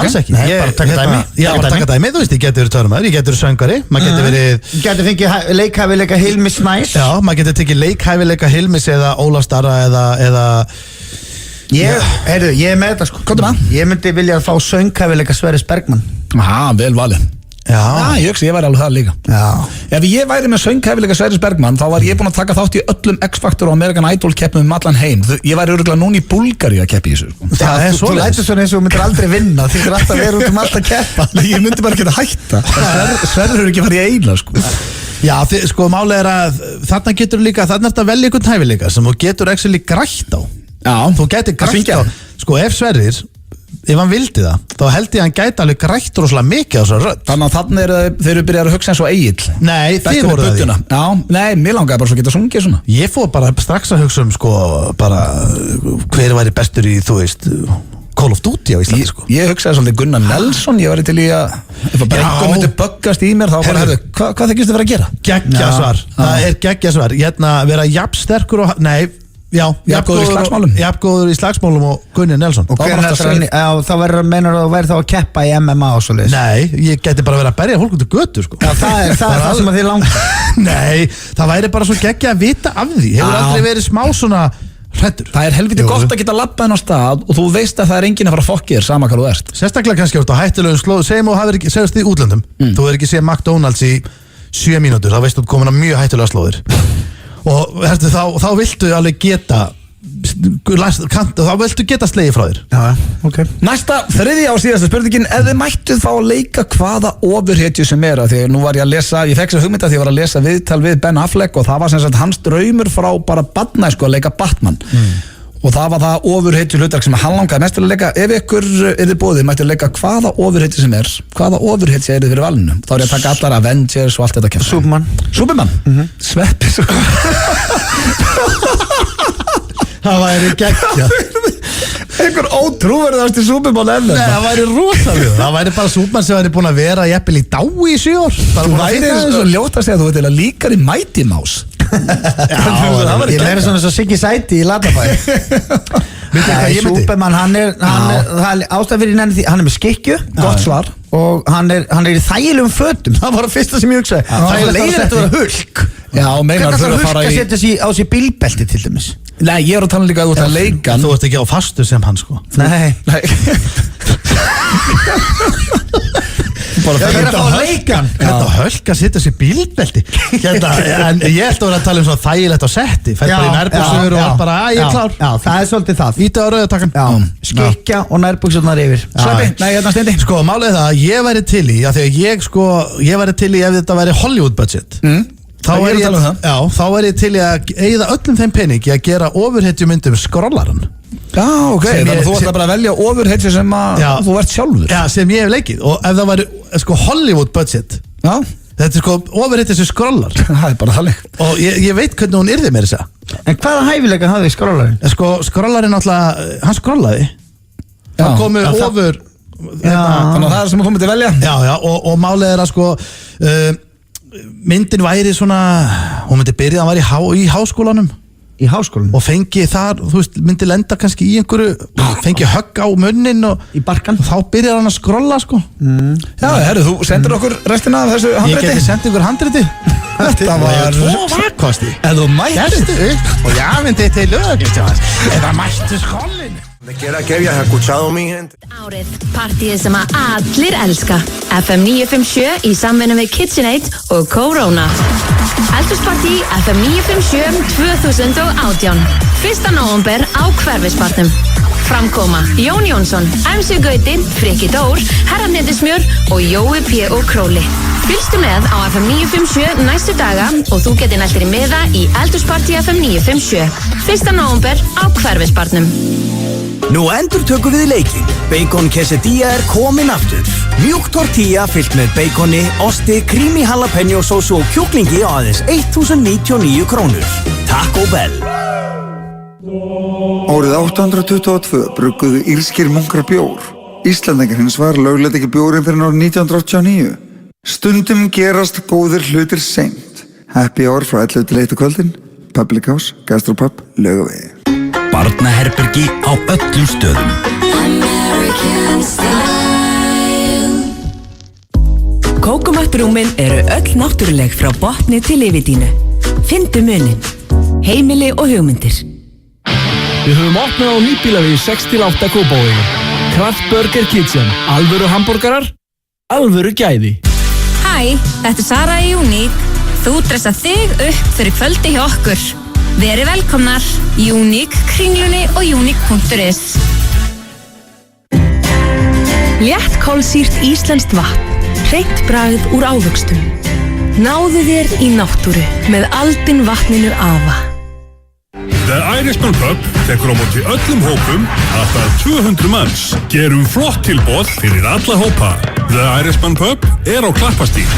alls ekki. Nei, bara taka dæmi. Já, bara taka dæmi, þú veist, ég getur verið töframæður, ég getur verið söngari, maður getur verið... Getur fengið leikhæfileika Hilmis Snæs. Já, maður getur tekið leikhæfileika Hilmis eða Ólafs Darra eða... Ég er með þetta, sko. Hvað er það? Ég myndi vilja að fá sönghæfileika Sverris Bergmann. Aha, vel valið. Já, ég væri alveg það líka. Já. Ef ég væri með sönghæfileika Sverris Bergmann, þá var ég búinn að taka þátt í öllum X-Factor og American Idol keppnum allan heim. Ég væri örugglega núna í Búlgaríu að keppa í þessu, sko. Það er Þú lætur svona eins og þú myndir aldrei vinna. Þú myndir alltaf vera út allt að keppa. Ég myndi bara ekki að hætta. Sverrir eru ekki farið í eina, sko. Já, sko, málið er að þarna getur líka, þarna er þetta vel einhvern hæfileika sem þú getur actually grætt á. Já, þú getur grætt á. Sko, ef Sverrir, ef hann vildi það, þá held ég að hann gæti alveg grætt rosalega mikið á þessar rödd. Þannig að þannig þeir eru byrjað að hugsa eins og Egill. Nei, þið voru það því. Já, nei, mér langaði bara svo að geta sungið svona. Ég fór bara strax að hugsa sko, bara hver væri bestur í, þú veist, Call of Duty á Íslandi, sko. Ég hugsaði svolítið Gunnar Nelson, ég væri til í að ef bara einhver myndi böggast í mér, þá bara, herðu, hvað þykist þið vera að gera? Geggjasvar, það er geggjasvar. Vera jafnsterkur og, nei, já, jafngóður í slagsmálum og Gunnar Nelson. Og þá meinar þú væri þá að keppa í MMA og svo leiðis? Nei, ég geti bara verið að berja fólk út í götu, sko. Já, það er það sem að þið langar. Nei, það væri bara svo geggja að vita af því. Hefur aldrei verið smá svona hræddur. Það er helviti gott að geta labbað inn á stað og þú veist að það er enginn að fara að fokki þér sama hvað þú ert. Sérstaklega kannski á hættulegum slóð, segjum og hafið ekki segast í útlöndum. Þú hefur ekki séð McDonald's í 7 mínútur, þá veistu þú komin á mjög hættulega slóðir. Og hertu, þá viltu alveg geta þá viltu geta slegið frá þér. Já, ok. Næsta, þriðja og síðasta spurningin, ef þið mættuð fá að leika hvaða ofurhetju sem er, því nú var ég að lesa, ég fekk sér hugmynda því ég var að lesa viðtal við Ben Affleck og það var sem sagt hans draumur frá bara barnæsku að leika Batman. Og það var það ofurheitju hlutverk sem hann langaði mest til að leika. Ef ykkur yrði boðið mætti að leika hvaða ofurheitju sem er, hvaða ofurheitju er þið fyrir valinu? Þá er ég að taka allar Avengers og allt þetta kemur. Superman? Sveppi Það væri geggjað. Einhver ótrúverðasti Superman ever. Nei, það væri rosalega. Það væri bara Superman sem væri búin að vera jafnvel í dái í 7 ár. Þú væri svo ljótt að segja að þú veit eða líkar í Mighty Mouse. Ég læri svona svo Siggi Sæti í Latabæ. Superman, hann er ástæð fyrir nenni því, hann er með skikkju, gott svar, og hann er í þægilegum fötum. Það var það fyrsta sem ég hugsaði. Það er leiðilegt að vera Hulk. Já, meinar hvernig þarf Hulk að setja sig á sig bílbelti til dæmis? Nei, ég að tala líka að þú ert að leika. Þú ert ekki á fastu sem hann sko. Nei. Bara það er að fá leikan. Þetta Hulk að setja sig bílbelti. En ég held að vera að tala um svona þægilegt á setti. Fætt bara í nærbuxur og allt bara, ég er klár. Já, það er svolítið það. Íta á rauðatakkan. Skikja og nærbuxurnar yfir. Sveppi, nei, hérna Steindi. Sko, málið það að ég væri til í, af því að ég væri til í ef þetta væri Hollywood budget. Þá væri ég til í að eyða öllum þeim peningi að gera ofurhetjumyndum skrollaran. Já, ok, þannig að þú ætla bara að velja ofurhetju sem að þú ert sjálfur. Já, sem ég hef leikið. Og ef það væri sko Hollywood budget, þetta er sko ofurhetju sem skrollar. Það er bara þannig. Og ég veit hvernig hún yrði mér þess að. En hvaða hæfileika hafði skrollarinn? Sko, skrollarinn alltaf, hann skrollaði. Hann komu ofur. Þannig að það er sem þú myndi velja. Já, og málið er að sko myndin væri svona, hún myndi byrja, hann var í háskólanum. Í háskólanum? Og fengi þar, þú veist, myndi lenda kannski í einhverju, fengi högg á munnin og í barkan. Og þá byrjar hann að skrolla sko. Já, herru, þú sendir okkur restina af þessu handriti. Ég geti sendið ykkur handriti. Þetta var 2 vakkosti. En þú mættu og ég myndi til lög eða mættu skrollin. Árið, partíið sem að allir elska. FM 957 í samvinnu við KitchenAid og Corona. Eldhúspartí FM 957 2018. 1. nóvember á Hverfisbarnum. Framkoma Jón Jónsson, MC Gauti, Frikki Dór, Herranettismjör og Jói P. og Króli. Fylgstu með á FM 957 næstu daga og þú getur nættir í miða í Eldhúspartí FM 957. 1. nóvember á Hverfisbarnum. Nú endurtökum við leikinn. Bacon quesadilla er komin aftur. Mjúk tortilla fyllt með baconi, osti, creamy jalapeno sósu og kjúklingi á aðeins 1.099 krónur. Taco Bell. Árið 822 brugguðu írskir munkar bjór. Íslandingar hins var lögleitt ekki bjórinn fyrir árið 1989. Stundum gerast góðir hlutir seint. Happy hour frá 11 til 1 kvöldin. Public House, Gastropub, Laugavegi. Barnaherbergi á öllum stöðum. Kókomatt-rúmin eru öll náttúruleg frá botni til yfirdínu. Fyndu munin. Heimili og hugmyndir. Við höfum opnað á nýbílavegi 6-8 Kópavogi. Kraft Burger Kitchen. Alvöru hambúrgarar, alvöru gæði. Hæ, þetta er Sara í Unique. Þú dressa þig upp fyrir kvöldi hjá okkur. Verið velkomnar, Unique, Kringlunni og Unique.is. Létt kolsýrt íslenskt vatn. Hreint bragð úr ávöxtum. Náðu þér í náttúru með Aldin vatninu Ava. The Irishman Pub tekur á móti öllum hópum, alltaf 200 manns. Gerum flott tilboð fyrir alla hópa. The Irishman Pub er á Klappastíg.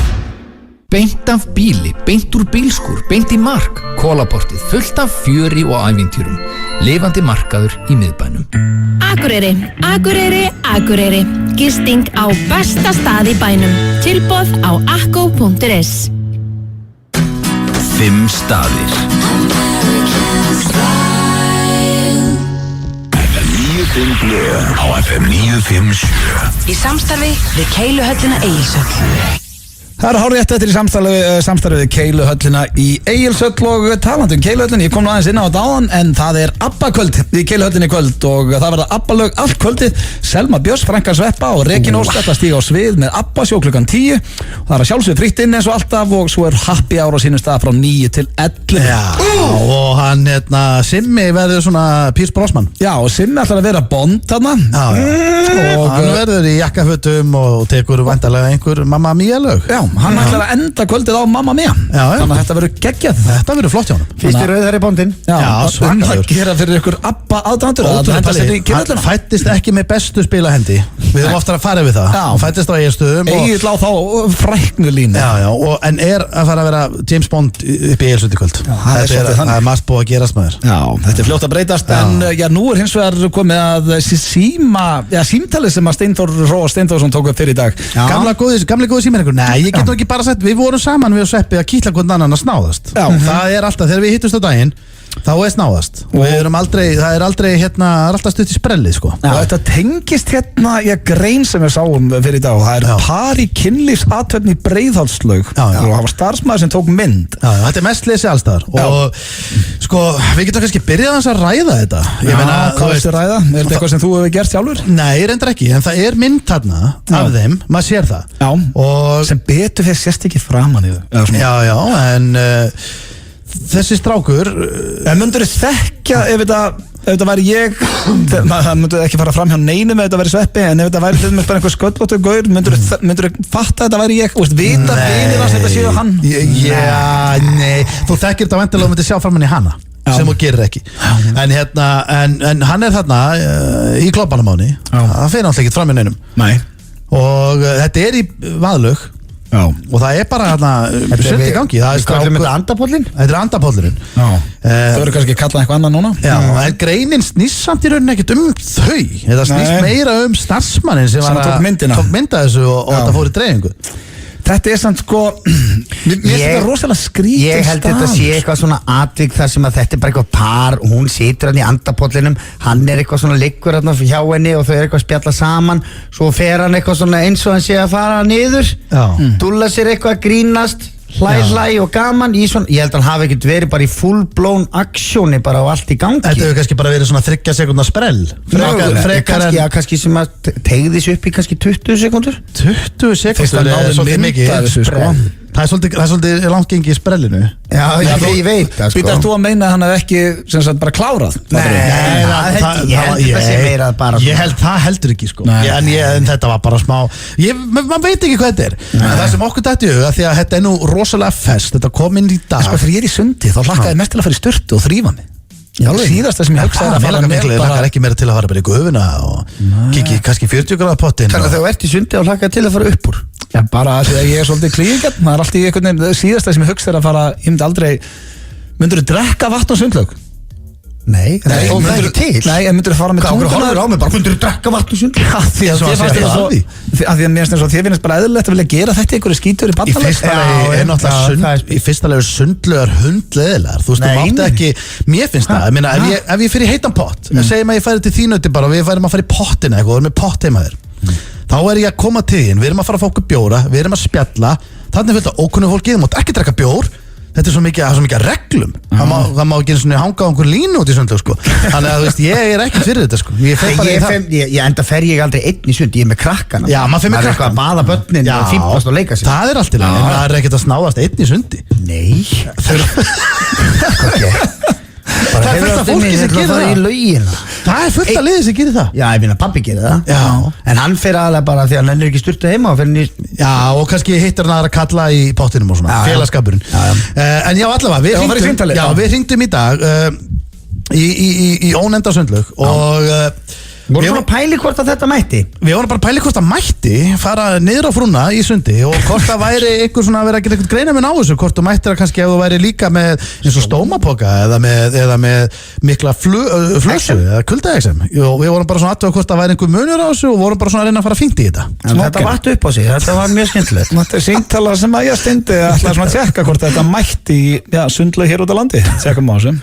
Beint af bíli, beint úr bílskúr, beint í mark. Kólaportið fullt af fjöri og ævintýrum. Lifandi markaður í miðbænum. Akureyri, Akureyri, Akureyri. Gisting á besta stað í bænum. Tilboð á akko.is. 5 staðir. FM 95 á FM 957. Í samstarfi við Keiluhöllina Egilshöll. Það er hárrétt eftir í samstarfið við Keiluhöllina í Egilshöll og talandi Keiluhöllin, ég kom nú aðeins inn á þetta áðan en það er ABBA-kvöld í Keiluhöllinni kvöld og það verða ABBA-lög allt kvöldið. Selma Björns, Franka Sveppa og Regína Ósk ætla að stíga á svið með ABBA sjó klukkan 10. Það er að sjálfsögðu frítt inn eins og alltaf og svo er happy hour á sínum stað frá 9 til 11. Já, og hann Simmi verður svona Pierce Brosnan. Já, og Simmi ætlar að vera Bond þarna. Og hann verður í jakkafötum og tekur væntanlega einhver Mamma Mia lög. Já, hann ætlar að enda kvöldið á Mamma Mia. Þannig að þetta verður geggjað. Þetta verður flott hjá honum. Fyrst í rauðar í bóndin. Svakalegur. Að gera fyrir ykkur ABBA aðdáendur að henda sér í kynalluna. Hann fættist ekki með bestu spilahendi. Við höfum oftar að fara við það. Hann fættist á Egilsstöðum. Egill á þá fræknu línu. En að fara að vera James Bond upp í Egilstöð í kvöld. Það er margt búið að gerast með þér. Já, þetta fljótt að breytast. En nú hins vegar komið að símtalið sem að Steinþórsson tók upp fyrir í dag. Gamli góði síminn. Nei, ég get nú ekki bara sagt, við vorum saman við og Sveppi að kýtla hvern annan að snáðast. Það er alltaf, þegar við hittumst á daginn, þá er snáðast. Og við erum aldrei, það er alltaf stutt í sprellið, sko. Og þetta tengist grein sem við sáum fyrir í dag. Það er par í kynlífsathöfn í Breiðholtslaug. Og það var starfsmaður sem tók mynd. Þetta er mest lesið allstaðar. Og sko, við getum kannski byrjað að ræða þetta. Hvað veistu ræða? Er þetta eitthvað sem þú hefur gert sjálfur? Nei, reyndar ekki, en það er mynd þarna af þeim, maður sér það. Sem betur þeir sést ekki framan í þau. En þessi strákur myndur þið þekkja ef þetta væri ég það myndur ekki fara fram hjá neinum ef þetta væri Sveppi, en ef þetta væri til með bara einhver sköllóttur gaur, myndur þið fatta að þetta væri ég, vita vinir að þetta séu hann? Nei, þú þekkir þetta vendilega og myndir sjá framan í hana sem þú gerir ekki. En hann er þarna í klobbanum á henni, það fyrir náttúrulega ekki fram hjá neinum. Nei. Og þetta er í Vaðlaug. Og það er bara sumt í gangi. Hvað er þetta andapollin? Þetta er andapollurinn. Það verður kannski kallað eitthvað annað núna. En greinin snýst samt í rauninni ekkert þau. Þetta snýst meira starfsmannin sem tók mynda þessu og þetta fór í dreifingu. Þetta er samt sko mér finnst þetta rosalega skrítið. Ég held þetta sé eitthvað svona atvik þar sem að þetta er bara eitthvað par og hún situr hann í andapollinum, hann er eitthvað svona liggur hann hjá henni og þau er eitthvað að spjalla saman, svo fer hann eitthvað svona eins og hann sé að fara niður, dúlla sér eitthvað að grínast, hlæ og gaman í svona, ég held að hann hafi ekkert verið bara í full blown aksjóni bara á allt í gangi. Þetta hefur kannski bara verið svona 30 sekúndar sprell kannski sem að tegði þessu upp í kannski 20 sekúndur. 20 sekúndur er svolítið mikið. Það er svolítið langt gengið í sprellinu. Já, ég veit það sko. Býtast þú að meina að hann hef ekki sem sagt bara klárað? Nei, ég held það heldur ekki sko. En þetta var bara smá, maður veit ekki hvað þetta er. Það sem okkur dætti í huga, því að þetta er nú rosalega fest, þetta kom inn í dag. Sko þegar ég er í sundi þá hlakkaði mest til að fara í sturtu og þrífa mig. Síðasta sem ég hugsaði að fara með hlakkar ekki meira til að fara bara í gufuna og kikki kannski 40 gráða pottin. Þannig að þegar þú ert í sundi og hlakkaði til að fara uppúr. Já, bara því að ég er svolítið klíðingarn, það er alltaf í einhvern veginn, síðasta sem ég hugsaði að fara, ég myndi aldrei, myndur þú drekka vatn og sundlaug? Nei, það er ekki til. Nei, en myndur þú fara með tungunar? Hvað horfður á mig, bara myndur þú drekka vatn og sundlaug? Já, því að mér finnst þér finnst bara eðlilegt að vilja gera þetta einhverju skítur í bandaleg. Í fyrsta legu sundlaugar hundleðilegar, þú veist, þú mátti ekki, mér finnst það, ef ég fyrir heitan pott, segjum að ég færi til þín úti bara og við færum að fara í pottina eitthvað og erum með pott heima þér, þá er ég að koma til þín, við erum að fara að fá okkur bjóra, við erum að spjalla, þannig að þetta ókunnu fólki, þú mátt ekki drekka bjór, þetta er svo mikið reglum, það má ekki eins og hanga á einhver línu út í sundlaug sko, þannig að þú veist, ég er ekki fyrir þetta sko, enda fer ég aldrei einn í sundi, ég er með krakkana. Já, maður fer með krakkana. Það er eitthvað að baða börnin og fíflast og leika sér. Það er allt í lagi, en það er ekkert að snáðast einn í sundi. Nei. Það er fullt af fólki sem gerir það. Það er fullt af liði sem gerir það. Já, ég finna pabbi gerir það. Já. En hann fer aðalega bara því að hann er ekki sturtu heima og fer hann í... Já, og kannski hittir hann að kalla í pottinum og svona, félagskapurinn. En já, allavega, við hringdum í dag í ónefnda sundlaug og... Voru svona pæli hvort að þetta mætti? Við vorum bara pæli hvort að mætti fara niður á frúna í sundi og hvort að væri einhver svona að vera að gera eitthvað greina minn á þessu, hvort þú mættir að kannski ef þú væri líka með eins og stómapoka eða með mikla flössu eða kuldaexem. Við vorum bara svona aðtöða hvort að væri einhver munur á þessu og vorum bara svona að reyna að fara fínt í þetta. En þetta vatt upp á sig, þetta var mjög skemmtilegt. Þetta er símtala sem að ég steindi ætlaði svona að tjekka hvort þetta mætti í sundlaug hér út á landi. Tjekkum á þessu.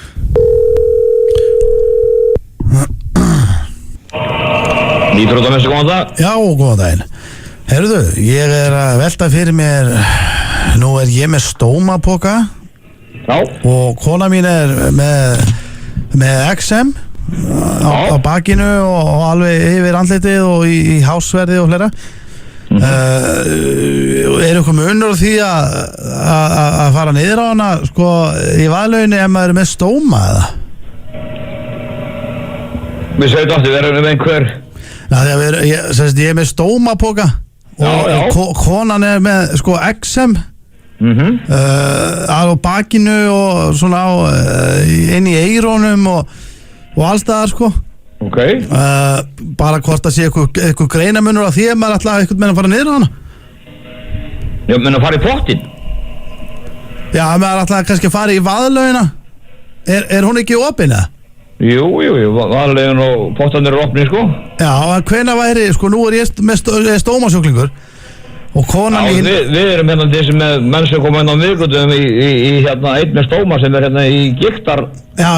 Nýþróttamessu, góðan dag. Já, góðan daginn. Heyrðu, ég er að velta fyrir mér, nú er ég með stómapoka. Já. Og kona mín er með XM á bakinu og alveg yfir andlitið og í hásverði og flera. Er eitthvað munur á því að fara niður á hana sko í Vaðlauginni ef maður er með stóma eða? Við segjum þetta, við erum með einhver. Ég er með stómapoka og konan er með sko XM á bakinu og svona inn í eirónum og allstaðar sko. Ok. Bara hvort að sé eitthvað greinamunur á því að maður ætla eitthvað með að fara niður á hana. Já, menn að fara í pottin. Já, maður ætla kannski að fara í vaðlaugina. Er hún ekki opin eða? Jú, vaðlaugin og pottanir eru opni sko. Já, en hvenær væri, sko nú er ég með stómasjúklingur og konan mín... Við erum hérna þessi með menn sem koma hérna á viðgötum í hérna einn með stóma sem er hérna í giktar. Já,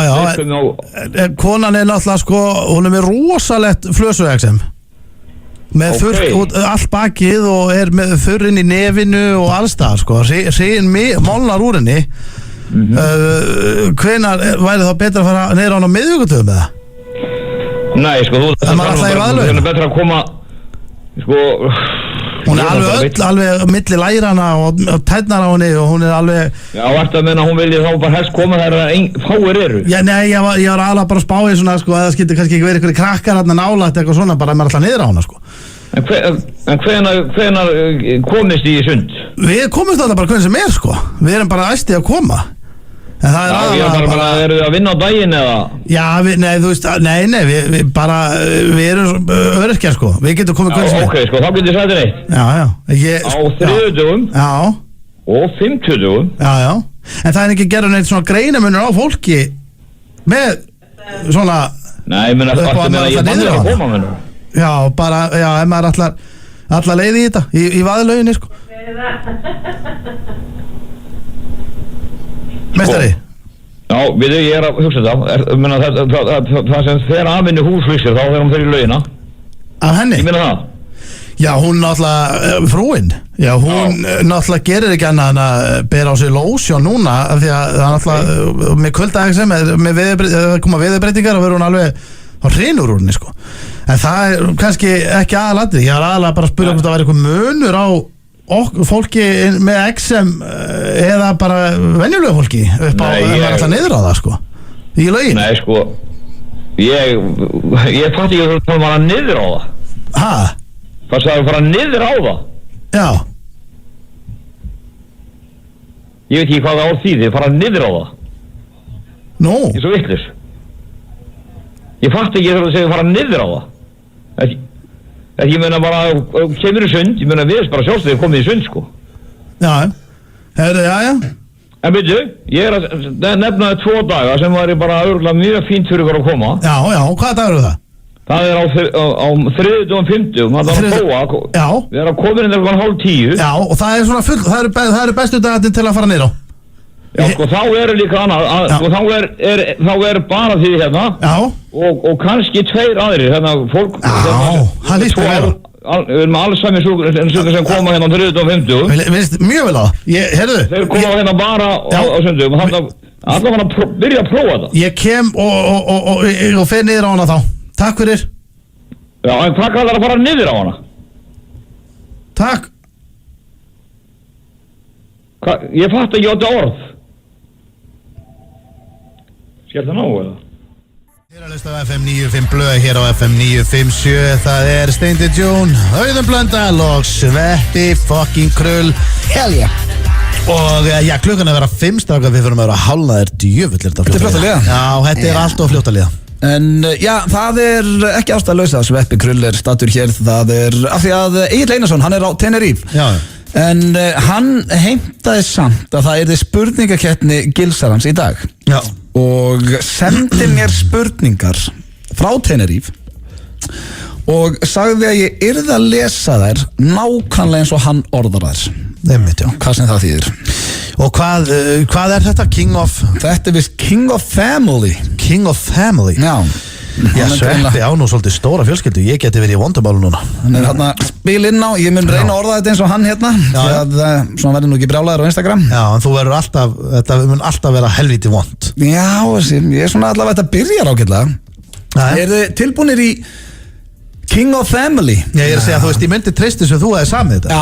konan er náttúrulega sko, hún er með rosalegt flösuexem. Með fullt allt bakið og er með þurrin í nefinu og allstað sko, hrein molnar úr henni. Hvenær væri þá betra að fara neyra á miðvikutum eða? Nei, sko, þú er betra að koma sko... Hún er alveg milli lærana og tætnar á henni og hún er alveg... Já, eftir að menna hún vilja þá bara helst koma þegar fáir eru. Já, nei, ég var alveg bara að spá í svona, sko, að það skildi kannski ekki verið einhverju krakkar hérna nálægt eitthvað svona, bara að maður alltaf niður á hana, sko. En hvenær komist í sund? Við komumst alltaf bara hvernig sem er, sko. Við erum bara æstið að koma. En það er aðalega bara... Eru þið að vinna á daginn eða? Já, við erum öryrkjar sko. Við getum komið hvernig sem er. Ok, sko, þá getur ég sagt þér eitt. Já. Á þriðjudögum og fimmtudögum. Já. En það er ekki gerð neitt svona greinamunur á fólki með svona... Nei, ég meina ég bandir að koma með nú. Já, bara, ef maður allar leiði í þetta, í vaðlauginni sko. Meistari? Já, ég er að hugsa það sem þegar afvinni húsvísir þá þegar hún fer í laugina. Af henni? Ég meina það. Já, hún náttúrulega, frúin. Já, hún náttúrulega gerir ekki annað en að bera á sig lósjón núna því að það náttúrulega með kvöldaðegsem, með koma veðurbreytingar og verður hún alveg á hrinur úr henni sko. En það er kannski ekki aðalatrið. Ég var aðalega bara að spyrja hvort það væri eitthvað munur á fólki með XM eða bara venjulega fólki upp á að maður alltaf niður á það sko í laugin. Nei sko ég fætti ekki að það var að niður á það. Hæ? Það sagði að fara niður á það. Já. Ég veit ekki hvað það á þýði, fara niður á það. Nú? Ég er svo vitlaus. Ég fætti ekki að það segja fara niður á það. Ég meina bara, kemur í sund, ég meina við erum bara sjálfstöðið komið í sund sko. Já. En byrju, ég er að nefna 2 daga sem var bara örugglega mjög fínt fyrir ykkur að koma. Já, hvaða dagur er það? Það er á þriðjudögum og fimmtudögum, það er að prófa. Já. Við erum að koma inn þegar 9:30. Já, og það er svona full, það eru bestu dagarnir til að fara niður á. Já, sko, þá er líka annað, sko, þá er bara því hérna. Já. Og kannski 2 aðrir, hérna, fólk. Já, það líst mér vel á. Við erum alls sami sjúklingar sem koma hérna á 30 og 50. Við líst mjög vel á það. Heyrðu. Þeir koma hérna bara á sundum, og þannig að allar var að byrja að prófa þetta. Ég kem og fer niður á hana þá. Takk fyrir. Já, en hvað kallar að fara niður á hana? Takk. Ég fatt ekki á þetta orð. Skell það ná, eða? Hér að hlusta á FM 95 blöð, hér á FM 957. Það er Steindi Jón, Auðun Blöndal og Sveppi fucking Krull. Hell yeah. Og já, klukkan er að vera 5 stafka, við fyrir að vera hálnaðir djöfull. Þetta er fljótt að liða. Já, þetta er allt of fljótt að liða. En já, það er ekki ástæðalaust að Sveppi Krull er stattur hér. Það er af því að Egill Einarsson, hann er á Tenerife. Já. En hann heimtaði samt að það yrði spurningakeppni Gilsarans í dag. Já. Og sendi mér spurningar frá Tenerife og sagði að ég yrði að lesa þær nákvæmlega eins og hann orðar þær. Einmitt, já. Hvað sem það þýðir. Og hvað er þetta? King of? Þetta er vist King of Family. King of Family? Já. Já, Sveppi á nú svolítið stóra fjölskyldu. Ég geti verið í vondamálu núna. Hann er hérna spil inn á. Ég mun reyna að orða þetta eins og hann hérna. Því að svona verður nú ekki brjálæður á Instagram. Já, en þú verður alltaf, þetta mun alltaf vera helvíti vond. Já, ég er svona allavega þetta byrjar ágætlega. Er þið tilbúinir í King of Family? Já, ég er að segja, þú veist, ég myndi treysti sem þú hefði samið þetta. Já.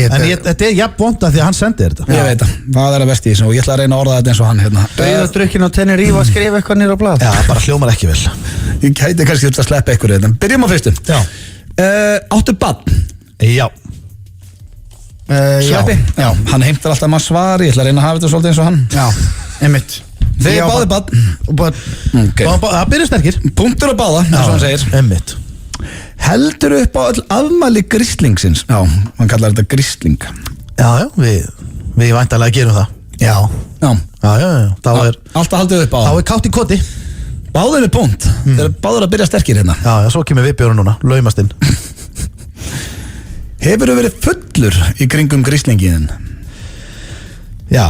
En þetta er jafn vonda því að hann sendi þetta. Ég veit það, það er að vesti í þessu og ég ætla að reyna að orða þetta eins og hann hérna. Dauðadrukkin á Tenerife að skrifa eitthvað nýra á blað. Já, bara hljómar ekki vel. Ég gæti kannski að sleppa ykkur þetta. Byrjum á fyrstu. Já. Áttu barn? Já. Sveppi, já, hann heimtar alltaf maður svar. Ég ætla að reyna að hafa þetta svolítið eins og hann. Já, einmitt. Þeir báði bad. Það byrja sterkir. Punktur að báða, eins og hann segir. Einmitt. Heldur upp á öll afmæli gríslingsins. Já, hann kallar þetta grísling. Já, við væntanlega gerum það. Já. Alltaf haldið upp á það. Þá kátt í koti. Báður með punkt. Þeir eru báður að byrja sterkir hérna. Já, svo kemur viðbjörn núna, laumast inn. Hefur þú verið fullur í kringum gríslingin? Já.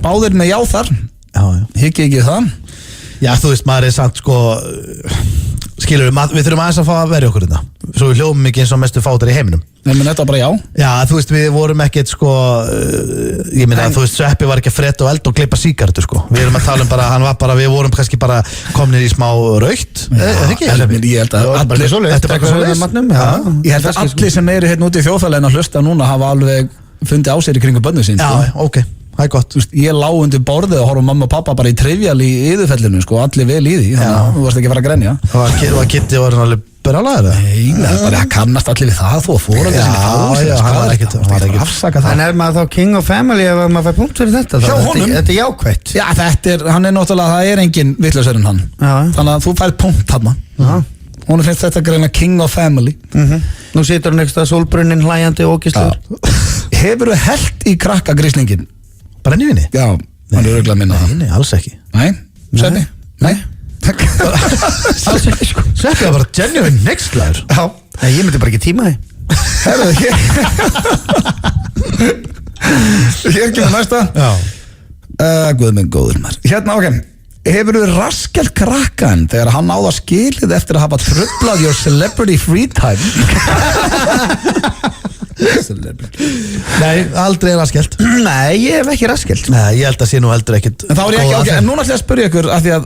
Báður með já þar. Hyggi ekki það. Já, þú veist, maður samt sko, skilur við þurfum aðeins að fá að verja okkur þetta. Svo við hljófum ekki eins og mestu fátar í heiminum. Nei, menn þetta bara já. Já, þú veist, við vorum ekkert sko, ég meina, þú veist, Sveppi var ekki að fretta og elda og gleypa sígarettu sko. Við erum að tala bara, hann var bara, við vorum kannski bara komnir í smá raukt. Ég held að allir sem eru hérna úti í þjóðfélaginu að hlusta núna hafa alveg fundið á sér í kringum börnum sín. Já, ok. Það er gott. Ég lá undir borðið og horfum mamma og pappa bara í trivial í yðurfellinu sko, allir vel í því, þannig að þú varst ekki að fara að grenja. Og Kitty var hann alveg beralaður? Nei, það kannast allir við það, þú og fóröldar sinni frá sig. Já, hann var ekkert afsaka það. En maður þá king of family ef maður fær punkt fyrir þetta? Hjá honum? Þetta er jákvætt. Já, hann er náttúrulega, það er engin vitlausur en hann. Þannig að þú fær punkt hann. Hún finnst þetta greina king of family. Nú situr hann eitthvað sólbrunnin hlæjandi og ógislegur. Hefur þú hellt í krakka gríslingin? Brennivíni? Já, hann er örugglega að minna það. Nei, alls ekki. Nei? Sveppi? Nei? Sveppi var bara genuine nextlaður. Já. Nei, ég myndi bara ekki tíma þig. Herðu, hér kemur næsta. Já. Guð minn góður maður. Hérna, ok. Hefur þú raskelt krakkan þegar hann áða skilið eftir að hafa tröflað your celebrity free time? Nei, aldrei raskelt. Nei, ég hef ekki raskelt. Nei, ég held að sé nú heldur ekkert. En þá er ég ekki, ok, en núna ætla ég að spyrja ykkur af því að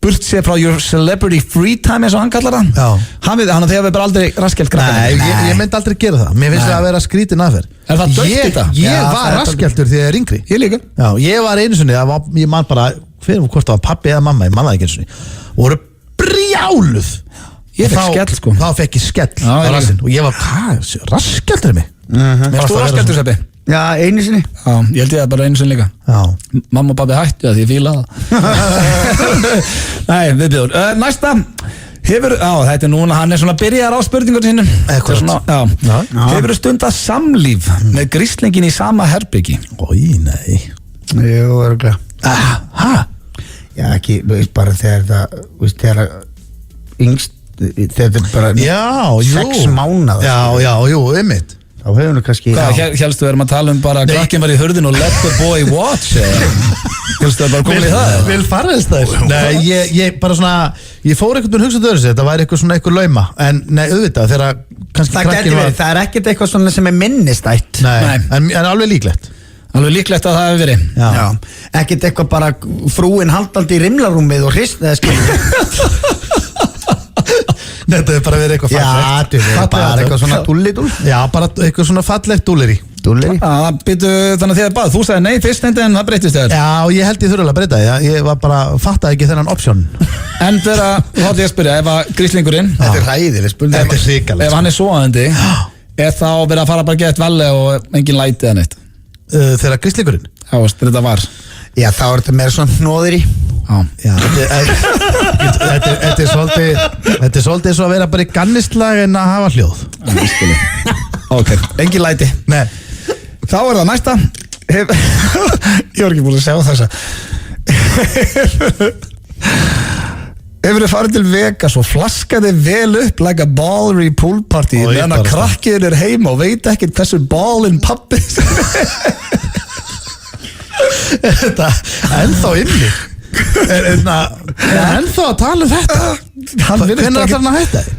burt sé frá your celebrity free time eins og hann kallar það. Já. Hann þegar við bara aldrei raskelt krakkan. Nei, ég myndi aldrei gera það. Mér finnst það að vera skrítin aðferð. Er það dögt þetta? Ég var raskeltur þegar ég er yngri. Ég líka. Já, ég var einu sinni, ég man bara, hvort það var pappi eða mamma, ég man það ekki einu sinni, voru brjáluð. Ég fekk skell sko. Þá fekk ég skell á rassinn og ég var, raskeltur mig. Varst þú raskeltur, Sveppi? Já, einu sinni. Já, ég held ég að bara einu sinni líka. Já. Mamma og pabbi hættu það því ég fíla það. Nei, viðbjóður. Næsta. Þetta er núna, hann er svona byrjar á spurningur sínum. Hefur stundað samlíf með gríslingin í sama herbyggi? Ói, nei. Jú, örgulega. Já, ekki, bara þegar það, þegar yngst, þegar þetta er bara 6 mánaða. Já, einmitt. Þá hefur við kannski... Hvað, helstu við erum að tala bara krakkinn var í hurðin og let the boy watch, helstu við bara komið í það? Vil farðist þær? Nei, ég bara svona, ég fór einhvern veginn hugsað öðru sér, þetta væri eitthvað svona eitthvað lauma, en nei, auðvitað, þegar kannski krakkinn var... Það er ekkert eitthvað svona sem er minnistætt. Nei, en alveg líklegt. Alveg líklegt að það hefur verið. Já. Ekkert eitthvað bara frúin haldandi í rimlarúmið og hrist, eða skilur. Þetta hefur bara verið eitthvað fallegt. Já, þetta hefur bara eitthvað svona dúllidúll. Já, bara eitthvað svona fallegt dúlleri. Dúlleri? Já, þannig að þið er bara, þú sagði nei fyrst en það breytist þér. Já, ég held ég þurfa að breyta það. Ég var bara, fattaði ekki þennan option. En þegar, þá ætlum ég að spyrja, ef að gríslingurinn... Þetta er hræðileg spurning. Þetta er hrikalegt. Ef hann er svoandi, er þá verið að fara bara gett valli og engin læti eða neitt? Þegar gríslingurinn? Já, þetta var. Já, þá er þetta meira svona hnóðir í. Já, þetta er svolítið svo að vera bara í gannislag en að hafa hljóð. Ok, engin læti. Nei. Þá er það næsta. Ég var ekki búin að sjá þessa. Hefur þið farið til Vegas og flaskaði vel upp like a baller í pool party meðan að krakkið er heima og veit ekkert hversu ballinn pappi Þetta ennþá inni ennþá að tala um þetta hvernig er það að hætta þið?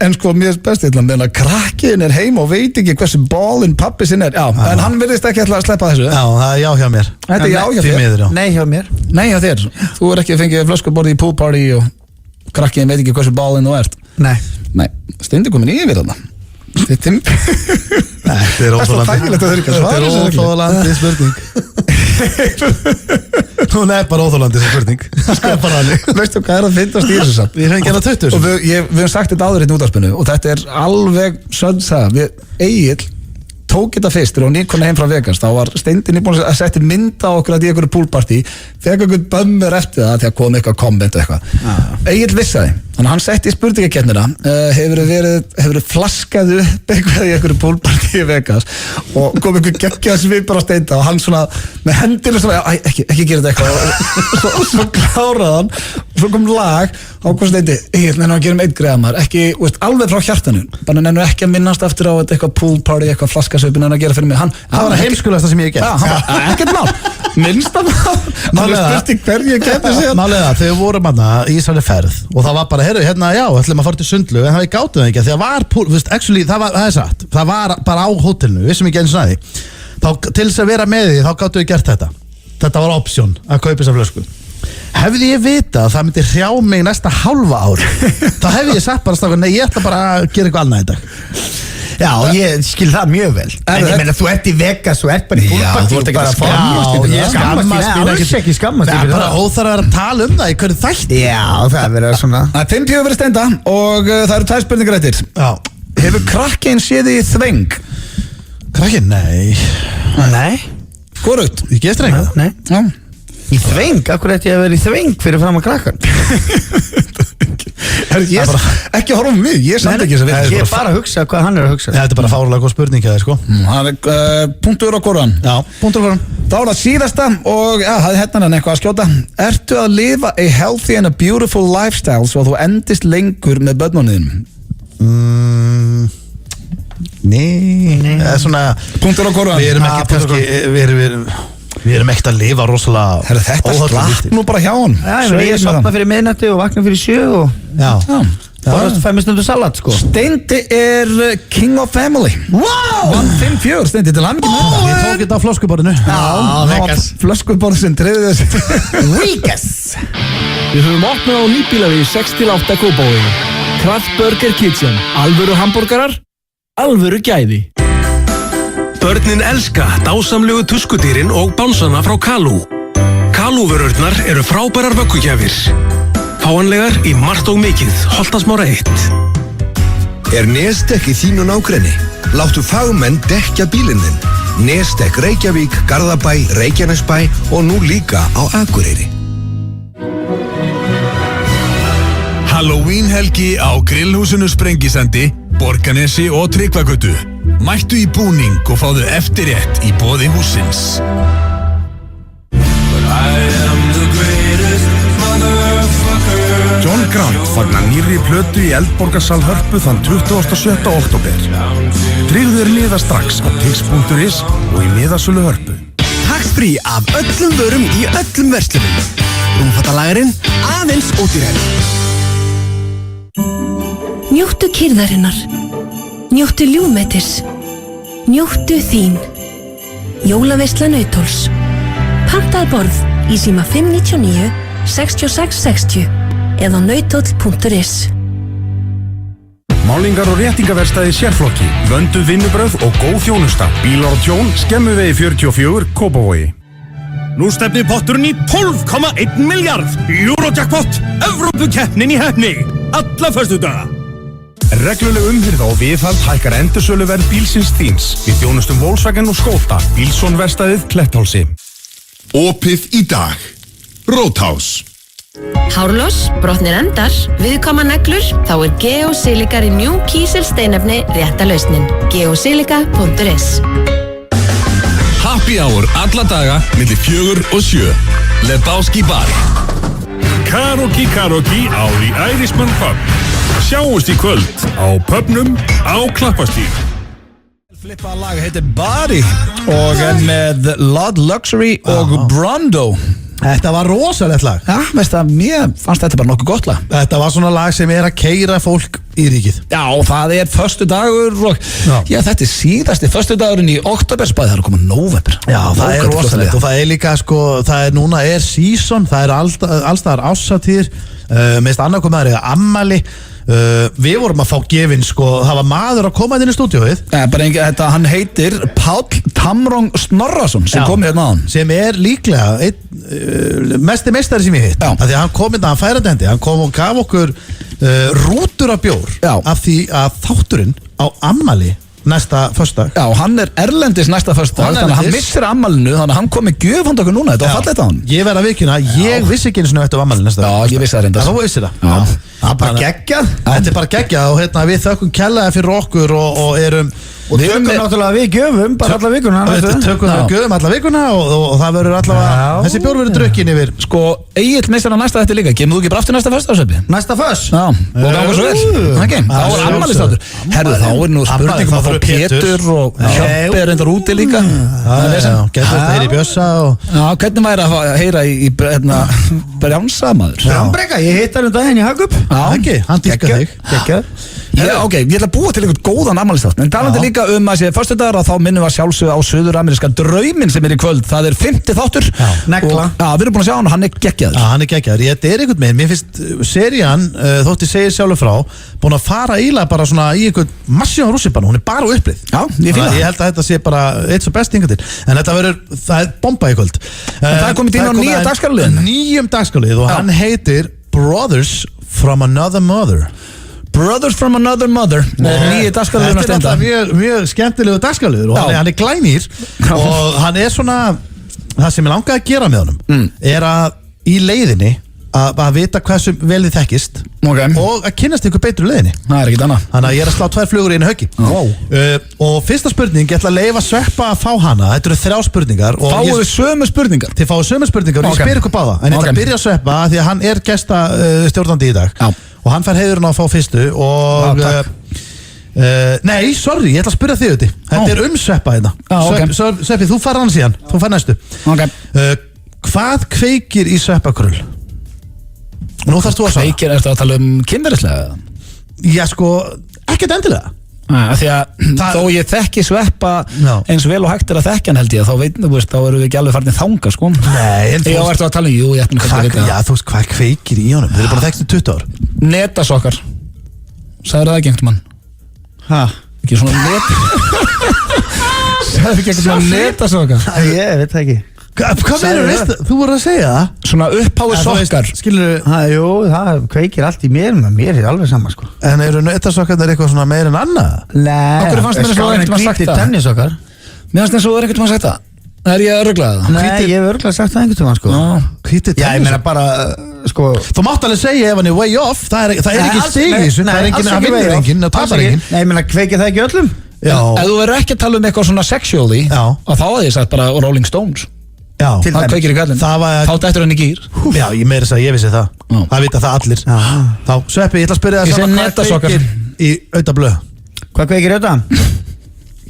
En sko, mér er best eitthvað meðan að krakkiðin er heima og veit ekki hversu ballinn pappi sinn er. Já, en hann virðist ekki alltaf að sleppa þessu. Já, það er já hjá mér. Þetta er já hjá þér? Nei hjá mér. Nei hjá þér? Þú er ekki að fengið flöskuborði í pool party og krakkiðin veit ekki hversu ballinn þú ert? Nei. Nei, Steindi komin yfir þarna. Þetta er óþólandi spurning. Hún er bara óþólandi þessi spurning. Það er bara alveg. Veistu hvað að fyndast í þessu samt? Við höfum genað 20. Og við höfum sagt þetta áður hérna í útvarpinu og þetta er alveg sönn saga. Egill tók þetta fyrst og nýkona heim frá Vegas, þá var Steindi nýbúin að setja mynda á okkur að í einhverju poolparty, fekk einhvern bömmur eftir það þegar kom eitthvað komment eitthvað. Egill vissi það, þannig að hann setti í spurningakeppnina, hefur flaskað upp eitthvað í einhverju poolparty í Vegas og kom einhver geggjað svipur á Steinda og hann svona með hendina svona, ekki gera þetta eitthvað og svo kláraði hann og svo kom lag á hvað Steindi, Egill nennu að gera einn greið maður, ekki, alveg frá hjartanu, bara nennu ekki að minnast aftur á eitthvað poolparty, eitthvað flaskasvipin en að gera fyrir mig, það var að heimskulasta sem ég hef gert. Ekkert mál, minnst af það spurti hverju ég geti sig. Málega það, þegar vorum aðna í Ísraeli ferð og það var bara, heyrðu, hérna, já, ætlum að fara til Sundlu en það við gátum það ekki, því að var, actually, það er satt, það var bara á hótelinu, við sem ekki eins og næði, þá til þess að vera með því, þá gáttum við gert þetta var option að kaupa þessa flösku. Hefði ég vitað að það myndi hrjá mig næsta hálfa ár, þá hefði ég sagt bara strákar, nei, ég ætla bara að gera eitthvað annað í dag. Já, ég skil það mjög vel. En ég meina, þú ert í Vegas, þú ert bara í poolparty. Já, þú ert ekki að skammast skammast. Það er bara óþarf að tala um það í hverju þætti. Já, það er verið svona. Það er 50 verið Steinda og það eru 2 spurningar eftir. Já. Hefur krakkinn séð í þveng? Krakkinn? Nei. Hvorugt? Ég gestur eitthvað? Nei. Já. Í þveng? Akkur ætti ég að vera í þveng fyrir fram að krakkan? Ekki horfa um mig, ég samt ekki þess að veit. Ég er bara að hugsa hvað hann er að hugsa. Þetta er bara fárlega góð spurning að það, sko. Það er punktur á hvoran. Já, punktur á hvoran. Þá er það síðasta og það er hérna eitthvað að skjóta. Ertu að lifa a healthy and a beautiful lifestyle svo að þú endist lengur með börnunniðinum? Nei. Það er svona... Punktur á hvoran. Við erum ekki kannski, við erum ekkert að lifa rosalega... Þetta slapp nú bara hjá hann. Já, ég sopna fyrir miðnætti og vakna fyrir 7 og... Já. Bara 5 stundur salat, sko. Steindi er king of family. Wow! 154, Steindi til hann ekki með þetta. Ég tók þetta á flöskuborðinu. Já, Vegas. Flöskuborð sem treyði þessi. Vegas! Við höfum opnað á nýbílaði 6-8 Kópavogi. Kraft Burger Kitchen. Alvöru hambúrgarar, alvöru gæði. Börnin elska dásamlegu tuskudýrin og bánsana frá Kalú. Kalú-vörurnar eru frábærar vöggugjafir. Fáanlegar í margt og mikið, Holtasmára 1. Er Nestek í þínu nágrenni? Láttu fagmenn dekkja bílinn þinn. Nestek Reykjavík, Garðabæ, Reykjanesbæ og nú líka á Akureyri. Halloween-helgi á grillhúsinu Sprengisandi, Borganesi og Tryggvagötu. Mættu í búning og fáðu eftirrétt í boði hússins. John Grant fagnar nýrri plötu í Eldborgarsal Hörpu þann 27. október. Tryggðu þér miða strax á tix.is og í miðasölu Hörpu. Tax-free af öllum vörum í öllum verslunum. Rúmfattalagarinn aðeins ódýrari. Njóttu kyrrðarinnar. Njóttu ljúfmetis. Njóttu þín. Jólaveisla Nauthóls. Pantaðu borð í síma 599 6660 eða nauthóll.is. Málingar og réttingaverstaði sérflokki, vönduð vinnubröð og góð þjónusta. Bílar og tjón, Skemmuvegi 44, Kópavogi. Nú stefnir potturinn í 12,1 miljard. Eurojackpot, Evrópukeppnin í heppni. Alla föstudaga. Regluleg umhirða og viðhald hækkar endursöluverð bílsins þíns. Við þjónustum Volkswagen og Skoda, Bílsson-verstaðið Kletthálsi. Opið í dag. Róthás. Hárloss, brotnir endar, viðkoma neglur, þá er Geosilica Renew Kísil steinefni rétta lausnin. Geosilica.is. Happy hour alla daga milli 4 og 7. Lebowski Bar. Karaoke á The Irishman Pub. Sjáumst í kvöld á pubnum á Klappastíg. Flippaða lag heitir Body og er með Lod Luxury og Brondo. Þetta var rosalegt lag. Já, veist að mér fannst þetta bara nokkuð gott lag. Þetta var svona lag sem er að keyra fólk í ríkið. Já, það er föstudagur og já, þetta er síðasti föstudagurinn í októbersbæði, það er að koma nóvember. Já, það er rosalegt og það er líka sko, það er núna season, það er allstaðar ásatýr, meðst annarkomaður eða ammali, Við vorum að fá gefin sko, það var maður að koma inn í stúdíóið. Hann heitir Páll Tamrong Snorrason sem kom hérna á hann. Sem líklega mesti meistari sem ég hitt. Af því að hann kom hérna, hann færandi hendi, hann kom og gaf okkur rútur af bjór af því að þátturinn á ammali næsta föstudag. Já, hann erlendis næsta föstudag, þannig að hann missir ammalinu, þannig að hann kom með gjöf handa okkur núna, þetta var fallegt á hann. Ég verð að vikina, ég vissi ekki eins og eftir ammalinu næsta. Já, ég vissi það reyndar. Þú vissir það. Já. Það er bara geggjað. Þetta er bara geggjað og við þökkum kærlega fyrir okkur og erum... Og tökum náttúrulega við gjöfum bara alla vikuna. Tökum við gjöfum alla vikuna og það verður allavega, þessi bjór verður drukkin yfir. Sko, Egill missar á næsta þetta líka, kemur þú ekki bara aftur næsta föstudagsveipi? Næsta föss? Já, og ganga svo vel. Þá ammælistáttur. Herðu, þá nú spurningum að fá Pétur og Hjöppi reyndar úti líka. Getur þetta heyri í Bjössa og... Já, hvernig væri að heyra í Brjánsa maður? Brjánbreka, ég hitt hann daginn í Hagup. Já, hann dýrka þig. Ok, ég ætla að búa til einhvern góðan ammælistátt. En talandi líka að sé föstudagur að þá minnum við að sjálfsögðu á suður-ameríska drauminn sem í kvöld. Það 5. þáttur. Negla. Já, við erum búin að sjá hann er geggjaður. Já, hann er geggjaður. Þetta einhvern veginn, mér finnst serían, þótt ég segir sjálfur frá, búin að fara ílega bara svona í einhvern massívan rússipannu. Hún er bara á upplið. Já, ég fíla það. Ég held að þetta sé bara eitt svo best hingað til. En þetta það bomba í kvöld. En það komið inn á nýja dagskrárliðin. Nýjum dagskrárlið og hann heitir Brothers from Another Mother. Brothers from Another Mother. Nýja dagskrárliðin að stenda. Þetta er mjög skemmtilegu dagskrárliður og hann er glænýr og hann er svona, það sem ég langaði að gera með honum er að í leiðinni að vita hversu vel þið þekkist og að kynnast ykkur betur í leiðinni. Það er ekkert annað. Þannig að ég er að slá 2 flugur í einu höggi. Og fyrsta spurning, ég ætla að leyfa Sveppa að fá hana. Þetta eru 3 spurningar. Fáum við sömu spurningar? Þið fáum sömu spurningar og ég spyr ykkur báða. En ég ætla að byrja að Sveppa því að hann er gestastjórnandi í dag. Og hann fær heiðurinn að fá fyrstu og... nei, sorry, ég ætla að spyrja þig úti. Þetta er Sveppa hérna. Sveppi, þú fær hann síðan. Þú fær næstu. Hvað kveikir í Sveppakrull? Nú þarfst þú að svara. Kveikir, ertu að tala kynferðislega? Já, sko, ekkert endilega. Því að þó ég þekki Sveppa eins vel og hægt að þekkja hann held ég, þá erum við ekki alveg farin þanga, sko. Nei, en þú ertu að tala jú, ég ætlum kannski að vita. Já, þú veist, hvað kveikir í honum? Þeir eru bara þekkt í 20 ár. Netasokkar. Sagður það ekki einhvern mann? Ekki svona Sagður ekki einhvern mann netasokkar? Ég veit það ekki. Hvað meður veist það? Þú voru að segja það? Svona uppháði sokkar. Skilur þú? Jú, það kveikir allt í mér er alveg sama sko. En eru netarsokkarnir eitthvað svona meir en annað? Nei. Okkur fannst mér eins og ekkert mann sagt það? Tennisokkar. Mér fannst eins og ekkert mann sagt það. Er ég að rugla það? Nei, ég hef örgulega sagt það einhvern tímann sko. Hvítir tennisokkar? Já, ég meina bara, sko. Þú mátt alveg segja ef hann er way off. Það er ekki stig í þessu. Það er enginn að vinna enginn, það tapar enginn. Nei, ég meina, kveikir það ekki öllum? Já. Ef þú verður ekki að tala eitthvað svona sexually, og þá hefði ég sagt bara Rolling Stones. Já, það kveikir í kallin. Þá dættur hann í gýr. Já, ég meira þess að ég vissi það. Það vita það allir. Þá, Sveppi, ég ætla að spyrja það saman hvað kveikir í Auðablöð. Hvað kveikir Auða?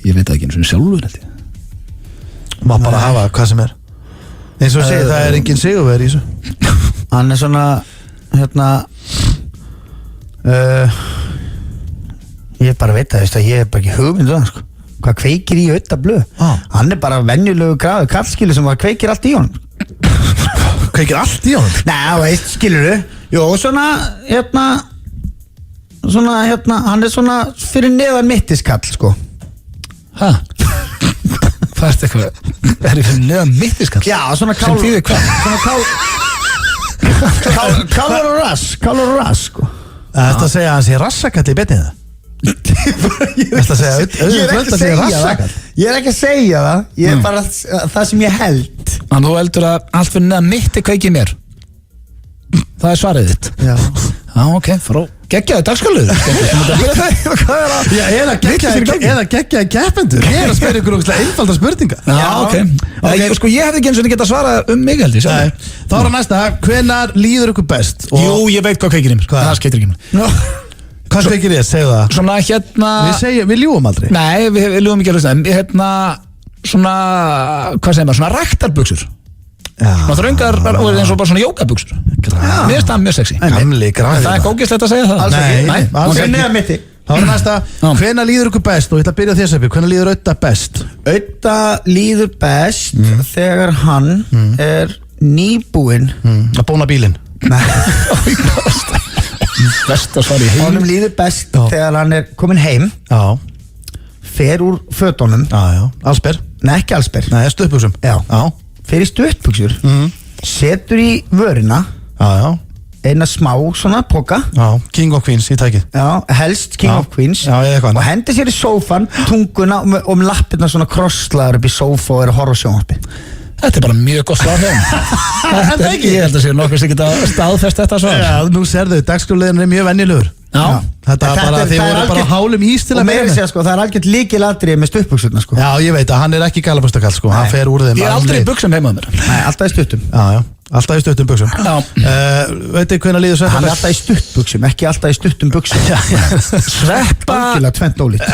Ég veit það ekki eins og sjálfur held ég. Má bara hafa hvað sem er. Eins og segir, það er engin sigurvegari í þessu. Hann er svona, ég bara veit það, ég er bara ekki hugmynd það, sko. Hvað kveikir í Auðablöð? Hann er bara venjulegu gráðu kallskilu sem kveikir allt í honum. Kveikir allt í honum? Nei, veist, skilur þú? Jó, svona, hann er svona fyrir neðan mittiskall, sko. Hæ? Hvað er þetta eitthvað? Er það fyrir neðan mittiskall? Já, svona sem þýðir hvað? Svona kálur og rass, sko. Þetta segja að hann sé rassakall í betið það? Þetta segja Ég er ekki að segja það. Ég er bara það sem ég held. Þannig þú heldur að allt fyrir neðan mitti kveikið mér. Það er svarið þitt. Já, ok, geggjaði dagskrárliður. Eða geggjaði keppendur. Ég er að spyrja ykkur einfaldar spurninga. Já, ok. Sko ég hefði ekki eins og geta svarað mig held ég. Þá er að næsta, hvenær líður ykkur best? Jú, ég veit hvað kveikir í mér. Það skeitir ekki mér. Hvað kveikir ég, segðu það? Svona Við ljúum aldrei. Nei, við ljúum ekki alveg. Svona, hvað segir maður, svona ræktarbuxur. Svona þröngar og eins og bara svona jókabuxur. Mér finnst það mjög sexy. Gamli græði. Það er góðgislegt að segja það. Alls ekki. Neða mitti. Þá er næsta, hvenær líður ykkur best? Og ég ætla að byrja þér Sveppi, hvenær líður Auða best? Auða líður best þegar hann er nýbúinn að bóna bílinn. Besta svar í heim. Honum líður best þegar hann er komin heim. Já. Fer úr fötunum. Já, allsber. Nei, ekki allsber. Nei, stuttbuxum. Já. Fer í stuttbuxur. Setur í vörina. Já. Eina smá svona poka. Já, King of Queens í tækið. Já, helst King of Queens. Já, ég eitthvað. Og hendur sér í sófan, tunguna og lappirna svona krosslaður upp í sófa og er að horfa á sjónvarpi. Þetta er bara mjög gott svar þeim. Ég held að sé nokkuð sem geta staðfest þetta svar. Já, nú sérðu, dagskrárliðin er mjög venjulegur. Já. Þetta er bara, þið voru bara hálum ís til að meira segja, sko, það er algjört lykilatriði með stuttbuxurnar, sko. Já, ég veit að hann er ekki galabustakall, sko. Hann fer úr þeim. Ég er aldrei í buxum heima mér. Nei, alltaf í stuttum. Já. Alltaf í stuttum buxum. Veitu hvernig líður Sveppa? Hann er alltaf í stuttbuxum, ekki alltaf í stuttum buxum. Sveppa algjörlega tvennt ólíkt.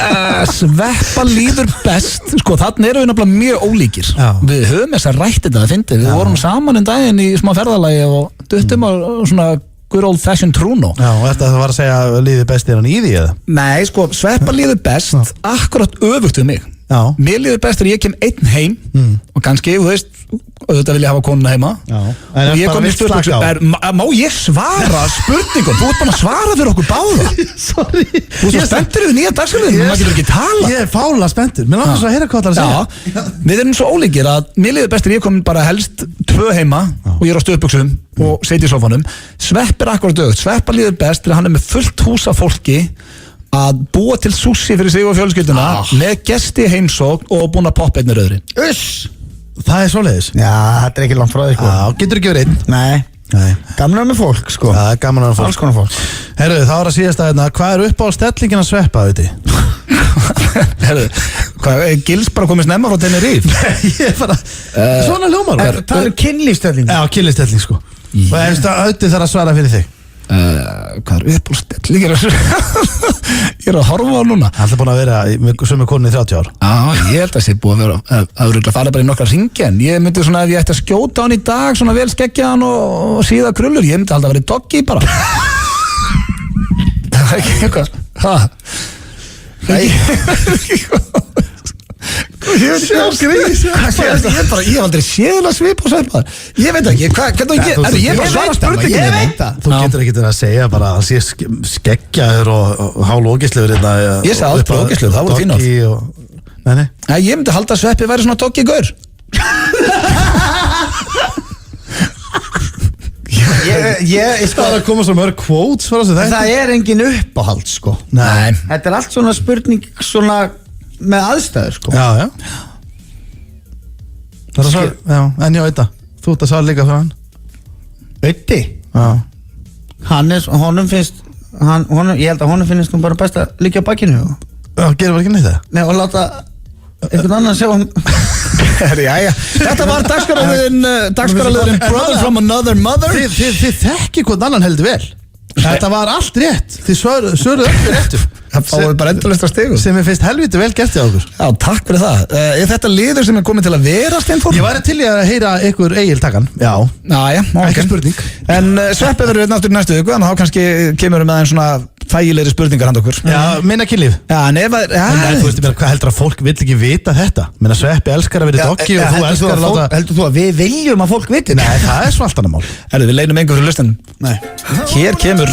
Sveppa líður best. Sko, þarna erum við náttúrulega mjög ólíkir. Við höfum þess að rætt þetta að fyndi. Við vorum saman daginn í smá ferðalagi og duttum á svona good old fashion trúno. Já, og þetta var að segja líður best er hann í því eða? Nei, sko, Sveppa líður best akkurat öfugt við mig. Já. Mér líður best þegar ég kem einn heim og kannski, þú veist, auðvitað vil ég hafa konuna heima. Já. Og ég kom í spurningu, má ég svara spurningum? Þú ert bara að svara fyrir okkur báða. Sorry. Þú ert svo spenntur yfir nýja dagskrárliðin, maður getur ekki tala. Ég er fála spenntur, mér langar svo að heyra hvað það er að segja. Já, við erum svo ólíkir að mér líður best þegar ég kom bara helst 2 heima og ég er á stuðbuxum og seti í sófanum. Svepp er akkurat dögt. Sveppa líður best þegar hann er með fullt hús af fólki að búa til sushi fyrir sig og fjölskylduna með gesti í heimsókn og búin að poppa einni rauðri. Það er svoleiðis. Já, þetta er ekki langt frá því, sko. Já, getur ekki verið einn. Nei. Gaman að vera með fólk, sko. Það er gaman að vera með fólk. Alls konar fólk. Herru, þá er að síðast að hérna, hvað er upp á stellingin að Sveppa, veit ég? Herru, hvað, Gils bara komið snemma frá Tenerife? Nei, ég er bara, svona ljómar. Það er kynlífstelling. Já, kynlífstelling, sko. Og eftir að auðvitað þarf að svara fyrir þig. Hvað er upp á stelling? Ég er að horfa á núna. Það er búin að vera sem er konin í 30 ár. Já, ég held að það sé búin að vera að fara bara í nokkra hringi en ég myndi svona ef ég ætti að skjóta hann í dag svona vel skeggjaðan og síða krullur ég myndi halda að vera í doggi bara. Það er ekki eitthvað. Nei. Ég veit ekki hvað grís. Ég hef aldrei séð að svipa og Sveppa. Ég veit ekki, hvernig ég bara svara spurningum. Ég veit það. Þú getur ekki að segja bara að sé skeggjaður og hálógislegur. Ég sagði aldrei ógislegur, það voru þín orð. Nei. Ég myndi halda að Sveppi væri svona doggi-gaur. Ég sko að koma svo mörg quotes fyrir þessu þetta. Það er engin uppáhald, sko. Nei. Þetta er allt svona spurning svona með aðstæður, sko. Já. Það er svo, já, en ég veit það. Þú ert að sá líka frá hann. Ötti? Já. Honum finnst, ég held að honum finnst nú bara best að liggja á bakkinu. Já, gerir bara ekki neitt það? Nei, og láta einhvern annan sjá hann. Jæja, þetta var dagskrárliðurinn Brother from Another Mother. Þið þekki hvern annan heldur vel. Þetta var allt rétt. Þið svöruðu öllu réttum. Það fáið bara endalaust að stigum. Sem ég finnst helviti vel gert hjá okkur. Já, takk fyrir það. Er þetta liður sem er komið til að vera Steinþór? Ég væri til í að heyra ykkur Egil takan. Já. Ekki spurning. En Sveppi verður náttúrulega næstu viku, þannig að þá kannski kemur við með einn svona þægilegri spurningar handa okkur. Já, minna kynlíf. Já, en ef að... Þú veist, hvað heldur að fólk vill ekki vita þetta? Minna Sveppi elskar að vera doggi og þú elskar að láta... Heldur þú að við viljum að fólk viti? Nei, það er svo allt annað mál. Við leynum engu fyrir hlustunum. Nei. Hér kemur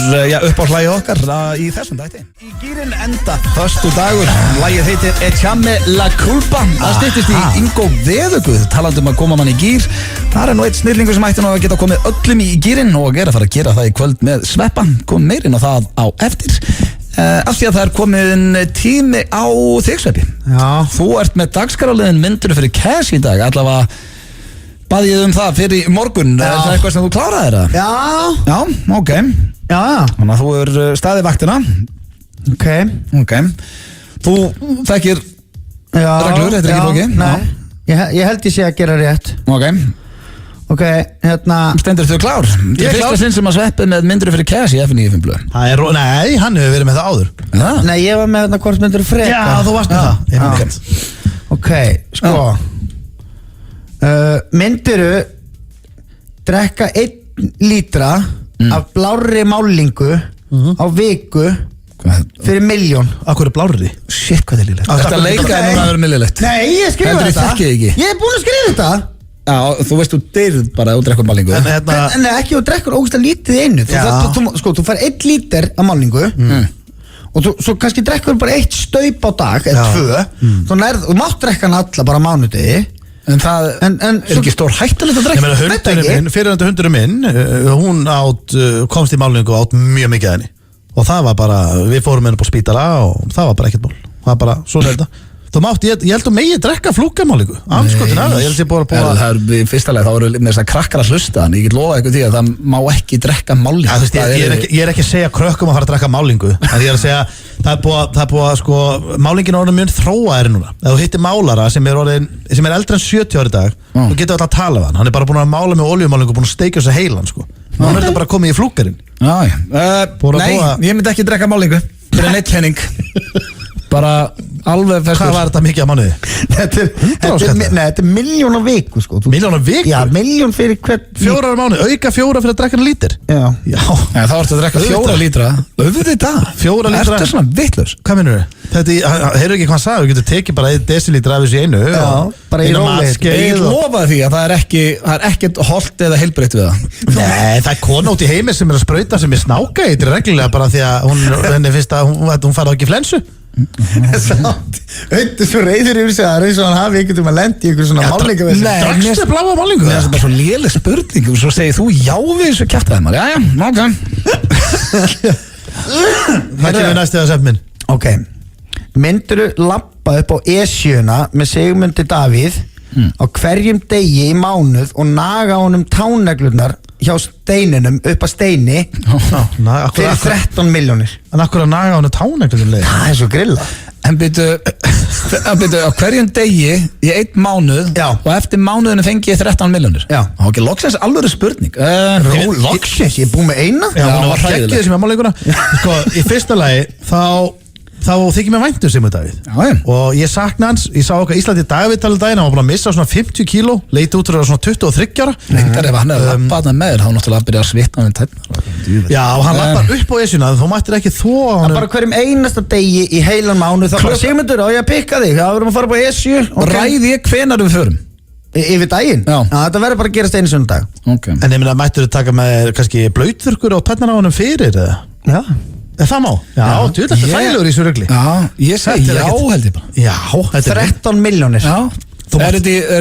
upp á hlægi okkar í þessum dæti. Í gýrin enda föstu dagur. Lagið heitir Echame la culpa. Það styttist í Ingo Veðuguð talandum að koma mann í gýr. Það er nú eitt snillingur sem ætti nú að geta komið öllum í gýrin og er að fara að gera það í kvöld með Sveppa. Kom meirinn á það á eftir. Af því að það er komin tími á þig, Sveppi. Já. Þú ert með dagskrárliðin myndur fyrir cash í dag. Allavega baði ég það fyrir morgun. Er það eitthvað sem þú kláraðir það? Já. Já, ok. Já. Þannig að þú er staðið vaktina. Ok. Þú þekkir reglur, þetta er ekki flókið? Nei. Ég held ég sé að gera rétt. Ok, hérna... Stendur þú klár? Þetta er fyrsta sinn sem að Sveppi með myndur fyrir cash í F95 blöð. Nei, hann hefur verið með það áður. Nei, ég var með þetta hvort myndur freka. Já, þú varst með það. Ok, sko myndiru drekka 1 lítra af blárri málingu á viku fyrir 1.000.000. Akkur er blárri? Shit, hvað er lillegt. Þetta leika er núna að vera millilegt. Nei, ég skrifa þetta. Heldur ég þekki ekki? Ég er búin að skrifa þetta. Já, þú veist, þú deyrð bara að þú drekkur málningu. En ekki, þú drekkur ógeðslega lítið í einu. Þú fær 1 lítur af málningu og svo kannski drekkur bara 1 staup á dag eða 2. Þú mátt drekka hann alla bara á mánudegi. En það er ekki stór hættulegt að drekka. Hundurinn minn, fyrirhandi hundurinn minn, hún komst í málningu og átt mjög mikið af henni. Og það var bara, við fórum henni på spítala og það var bara ekkert mál. Það var bara, svona er þetta. Þú mátt, ég held að megi drekka flúkkamálningu. Anskotin af það, ég held ég búið að... Það er í fyrsta leið, þá eru með þess að krakkar að hlusta þannig. Ég get lofa eitthvað því að það má ekki drekka málningu. Ég er ekki að segja krökkum að fara að drekka málningu. En ég er að segja, það er búið að sko, málningin er orðin mjög þróaðir núna. Ef þú hittir málara sem er eldri en 70 ára í dag, þú getur alltaf að tala við hann. Hann er bara búin að mála með olíumálningu og búin að steikja sig heilan, sko. Nú er þetta bara komið í flúkkarinn. Nei, ég myndi ekki drekka málningu. Fyrir neitt henning. Bara alveg festur. Hvað var þetta mikið á mánuði? Þetta er 1 milljón á viku sko. 1 milljón á viku? Já, 1 milljón fyrir hvern 4 ára mánuði, auka 4 fyrir að drekka 1 lítir. Já. Þá ertu að drekka 4 lítra. Auðvitað. 4 lítra. Ertu svona vitlaus? Hvað minnur þau? Þetta, heyrðu ekki hvað hann sagði, þú getur tekið bara 1 desilítra af þessu í einu. Já, bara í rólegheitum. Ég lofaði því að það er ekkert hollt eða heilbreytt við það. Nei, það er kona út í heimi sem er að sprauta sem er snáka eitthvað reglulega bara því að henni finnst að hún fara á ekki flensu. Þetta svo reyður yfir sig að eins og hann hafi einhvern að lendi í einhver svona málningu. Drakstu bláa málningu? Það er bara svo léleg spurning og svo segir þú já við þessu kjaftaði maður. Jæja, Það kemur næstu að sefn minn. Ok, mynduru labba upp á E7-una með Sigmundi Davíð á hverjum degi í mánuð og naga honum táneglurnar hjá steininum upp að steini fyrir 13 milljónir. En akkur að naga honum táneglurnar leið? Það er svo grilla. En byrju á hverjum degi í 1 mánuð og eftir mánuðinu fengi ég 13 milljónir. Já. Það var ekki loksins alvöru spurning. Loksins, ég er búin með eina. Já, hún var hræðileg sem er málinguna. Sko, í fyrsta lagi þá þykir mér væntu Sigmund Davíð og ég sakna hans, ég sá okkar Íslandi Davíð-talið daginn, hann var búin að missa svona 50 kíló, leiti út fyrir svona 23 ára. Reyndar ef hann hefði lappað með mér, þá náttúrulega að byrja að svitna hann í tætnar. Já, og hann lappar upp á esjuna, þú mættir ekki þó á hann. Bara hverjum einasta degi í heilan mánuð, þá bara Sigmundur, á ég að pikka þig, þá verðum að fara upp á esju. Ræði ég hvenær við förum? Yfir daginn? Já. Þetta verður bara að gerast einu sunnudag. En ég meina, mættur þú taka með kannski blauðþurrkur á tætnar á honum fyrir, eða? Já. Það má? Já, þú veit þetta þægilegur í þessu rugli. Já, ég segi já held ég bara. Já, þetta er 13 milljónir. Já. Er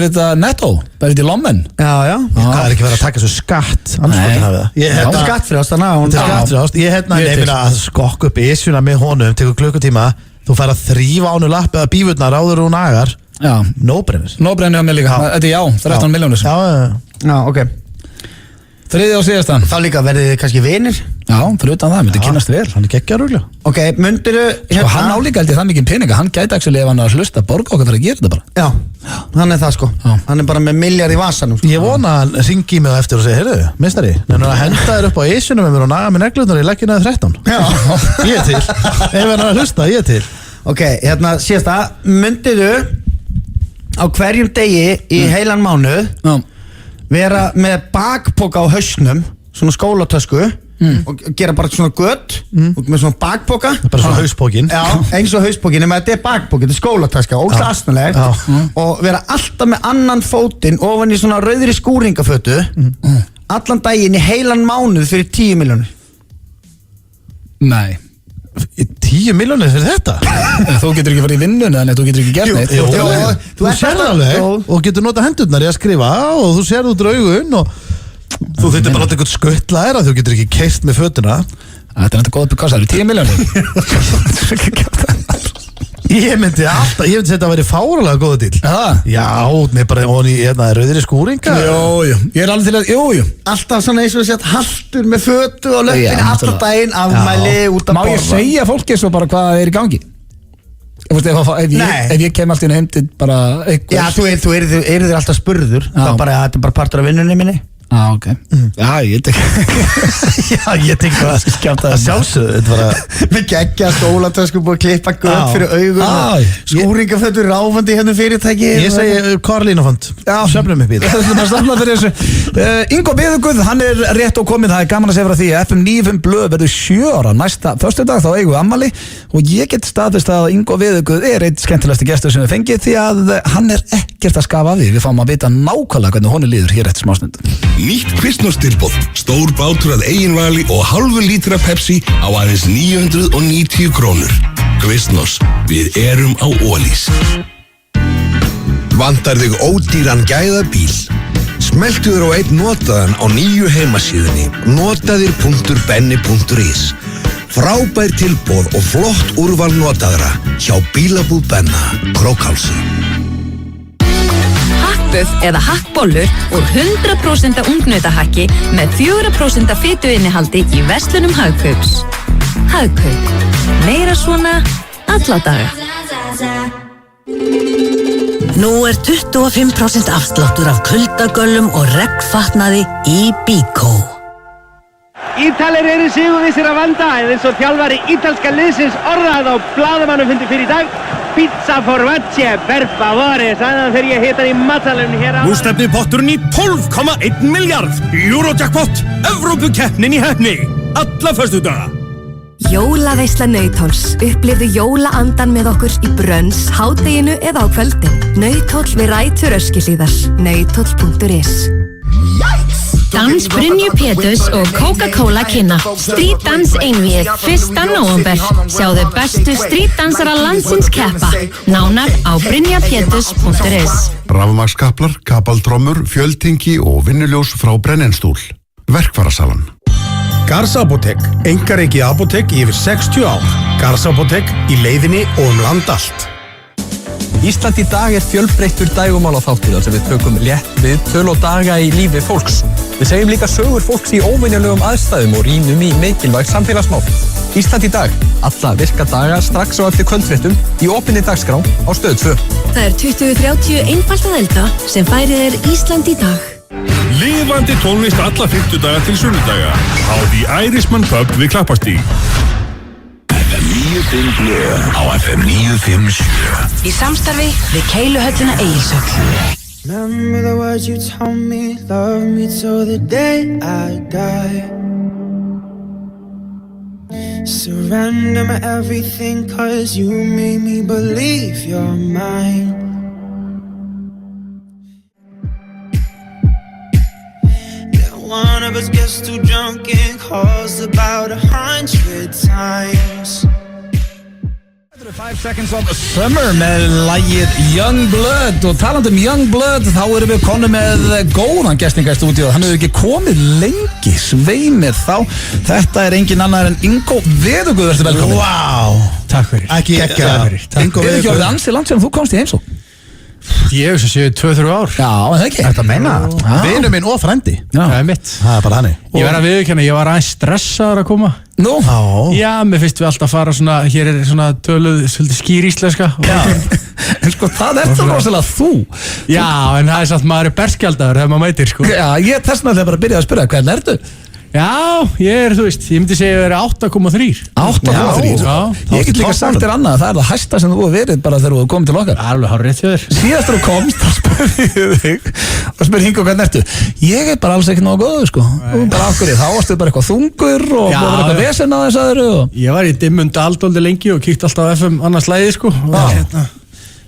þetta netto? Er þetta í lommen? Já. Það er ekki verið að taka svo skatt. Nei. Skattfrjást, þannig að hún... Skattfrjást. Ég nefnir að skokka upp esjuna með honum, tekur klukkutíma, þú fær að þrífa ánu lappi eða bífurnar áður og nagar. Já. Nóbrennir. Nóbrennir á mig líka. Þetta er já, 13 milljónir. Já, ok. Þriðja og síðastan. Þá líka verðið þið kannski vinir? Já, fyrir utan það, myndi kynast vel. Hann er geggjar rúglega. Ok, myndiru... Sko, hann álíka held ég það mikið peninga, hann gæti ekki ef hann að hlusta borga okkar fyrir að gera þetta bara. Já, hann er það sko. Hann er bara með miljard í vasanum sko. Ég vona að hann ringi mig eftir og segja, heyrðu, meistari, nefnir að henda þér upp á esjunum með mér og naga með neglurnar í leggina 13. Já. Ég er til. Ef hann er að hlusta, ég er til. Ok, síðasta, myndiru á hverjum degi í heilan mánuð vera með bakpoka á hausnum, svona skólatösku og gera bara svona gött með svona bakpoka. Bara svona hauspókin. Já, eins og hauspókin, nema þetta er bakpokin, þetta er skólatöska, ógsta astnulegt og vera alltaf með annan fótinn ofan í svona rauðri skúringafötu allan daginn í heilan mánuð fyrir 10 milljónir. Nei. 10 milljónir fyrir þetta? Þú getur ekki farið í vinnuna en þú getur ekki gert neitt. Þú sér alveg og getur nota hendurnar í að skrifa og þú sér út draugun og þú þurftir bara að láta eitthvað skuttla þér að þú getur ekki keyrt með fötuna. Þetta er þetta góða byggjast, það eru 10 milljónir. Ég myndi setja að vera fáralega góða til. Já, með bara í rauðri skúringa. Jú, ég er alveg til að, jú. Alltaf svona eins og sett haltur með fötu og löppinni alltaf daginn, afmæli, út að borða. Má ég segja fólki svo bara hvað er í gangi? Ef ég kem alltaf inn heim til bara eitthvað. Já, þú eru þér alltaf spurður, þetta er bara partur af vinnunni minni. Ok. Já, ég tek Já, ég tek það skjáta að sjálfsögðu. Þetta var að Við geggja skólatösku búið að klippa gött fyrir augun skúringafötur ráfandi hérna fyrirtæki Ég segi Karlínafond Söfnum upp í það Það er stafnað fyrir þessu Ingo Viðuguð, hann er rétt og kominn. Það er gaman að segja frá því að FM 95 Blöð verður 7 ára næsta föstudag, þá eigum við ammali og ég get staðfest að Ingo Viðuguð er einn skemmtilegasti gestur sem við fengið því að hann er ekkert að skafa af því. Við fáum að vita nákvæmlega hvernig honum líður hér eftir smástund. Nýtt Kvistnóstilboð, stór bátur að eigin vali og halvu lítra Pepsi á aðeins 990 krónur. Kvistnós, við erum á Ólís. Vantar þig ódýran gæðabíl? Smelltu þér á einn notaðan á nýju heimasíðunni notaðir.benni.is. Frábær tilboð og flott úrval notaðra hjá Bílabúð Benna, Krókhálsi. Hakkböf eða hakkbollur úr 100% ungnautahakki með 4% fituinnihaldi í verslunum Hagkaups. Hagkaup. Meira svona alla daga. Nú er 25% afsláttur af kuldagöllum og regnfatnaði í Bíkó. Ítalir eru sigurvissir að vanda eins og þjálfari ítalska liðsins orðaði á blaðamannafundi fyrir í dag. Pizza formaggio, per favore, sagði hann þegar ég hitt hann í matsalunni hér á. Nú stefnir potturinn í 12,1 miljard. Eurojackpot, Evrópukeppnin í heppni. Alla föstudaga. Jólaveisla Nauthols. Upplifðu jólaandan með okkur í brönns, hádeginu eða á kvöldin. Nauthol við rætur Öskjuhlíðar. Nauthol.is. Dans Brynju Péturs og Coca-Cola kynna. Streetdans einvíð 1. nóvember. Sjáðu bestu streetdansara landsins keppa. Nánar á brynjapéturs.is. Rafmagnskaplar, kapaltrommur, fjöldtingi og vinnuljós frá Brennenstúl. Verkfærasalan. Garðs Apótek, einkareikið apótek í yfir 60 ár. Garðs Apótek í leiðinni og land allt. Ísland í dag er fjölbreyttur dægumála þáttur þar sem við tökum létt við töl og daga í lífi fólks. Við segjum líka sögur fólks í óvenjulegum aðstæðum og rýnum í mikilvægt samfélagsmál. Ísland í dag, alla virka daga strax á eftir kvöldfréttum í opinni dagskrá á Stöð 2. Það er 2030 einfalt að elda sem færið er Ísland í dag. Lifandi tónlist alla 50 daga til sunnudaga á The Irishman Pub við Klapparstíg. FM 95 Blöð á FM 957. Í samstarfi við Keiluhöllina Egilshöll. Remember the words you told me, love me till the day I die. Surrender my everything, cause you made me believe you're mine. One of us gets too drunk and calls about 100 times. 5 Seconds of Summer með lagið Young Blood og talandi Young Blood þá erum við konum með góðan gestinga í stúdíu. Hann hefur ekki komið lengi, sveimir þá. Þetta er engin annar en Ingo Viðuguð, verður velkomin. Wow. Takk fyrir. Ekki Ingo Viðuguð. Er ekki orðið ansi langt sem þú komst í heimsókn? Ég hef séu 2-3 ár. Já, en það ekki. Þetta meina vinur minn og frændi. Það er mitt. Það er bara hannig. Ég verð að viðurkenna, ég var aðeins stressaður að koma. Nú? Já, mér finnst við alltaf að fara svona, hér er svona töluð, svolítið skýr íslenska. Já, en sko það er það rosalega þú. Já, en það er samt maður er berskjaldaður þegar maður mætir, sko. Já, ég þess vegna bara byrjaði að spyrja, hvernig ertu? Já, ég er, þú veist, ég myndi segja að ég er 8,3. 8,3? Já. Ég get líka sagt þér annað, það er það hæsta sem þú hefur verið bara þegar þú hefur komið til okkar. Alveg hár rétt hjá þér. Síðast þú komst, þá spurði ég þig og spurði Ingo, hvernig ertu? Ég er bara alls ekki nógu góður, sko. Og bara af hverju, þá varstu bara eitthvað þungur og búið eitthvað vesen á þess aðeru og... Ég var í dimmunda aldóldi lengi og kíkti alltaf á FM annars lægi, sko.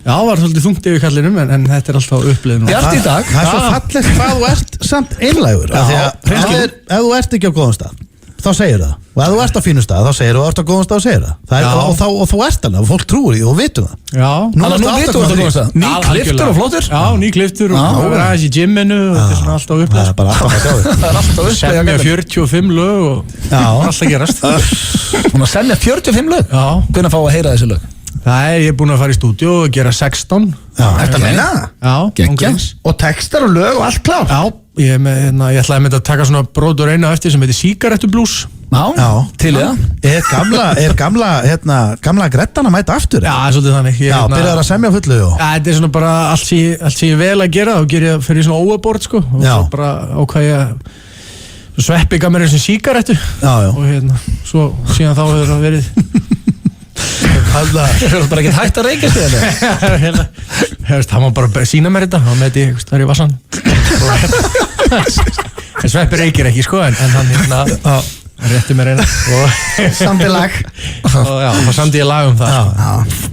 Já, var svolítið þungt yfir kallinum, en þetta er alltaf upplifin. Bjart í dag. Það er svo fallegt hvað þú ert samt einlægur. Ef þú ert ekki á góðum stað, þá segir það. Og ef þú ert á fínum stað, þá segir þú. Og ert á góðum stað, þá segir það. Og þú ert alveg, og fólk trúir því, og vitum það. Já. Nú vitum þú ert á góðum stað. Ný kliftur og flottur. Já, ný kliftur og aðeins í gymminu, og þetta er svona alltaf upplifin. Það er bara alltaf að sjá þig. Það er alltaf upplifin. Semja 45 lög og alltaf gerast. Hún að semja 45 lög? Já. Hvernig fá að heyra þessi lög? Ég er búinn að fara í stúdíu og gera 16. Þetta meina það? Já. Geggjans. Og textar og lög og allt klár. Já, ég ætlaði að taka svona brot og reyna eftir sem heitir Sígarettublues. Já, til í það Er gamla Grettan að mæta aftur? Já, svolítið þannig Já, byrjaður að semja fullu Já, þetta er svona bara allt sem ég vel að gera þá ger ég fyrir svona overboard sko og svo bara ákvað ég Sveppi gaf mér eins og sígarettu og svo síðan þá hefur það verið Það er bara ekkert hægt að reykja sig Það má bara sína mér þetta og með þetta þar í vassan En Sveppi reykir ekki sko en hann rétti mér eina Samtilag og samtíði lag það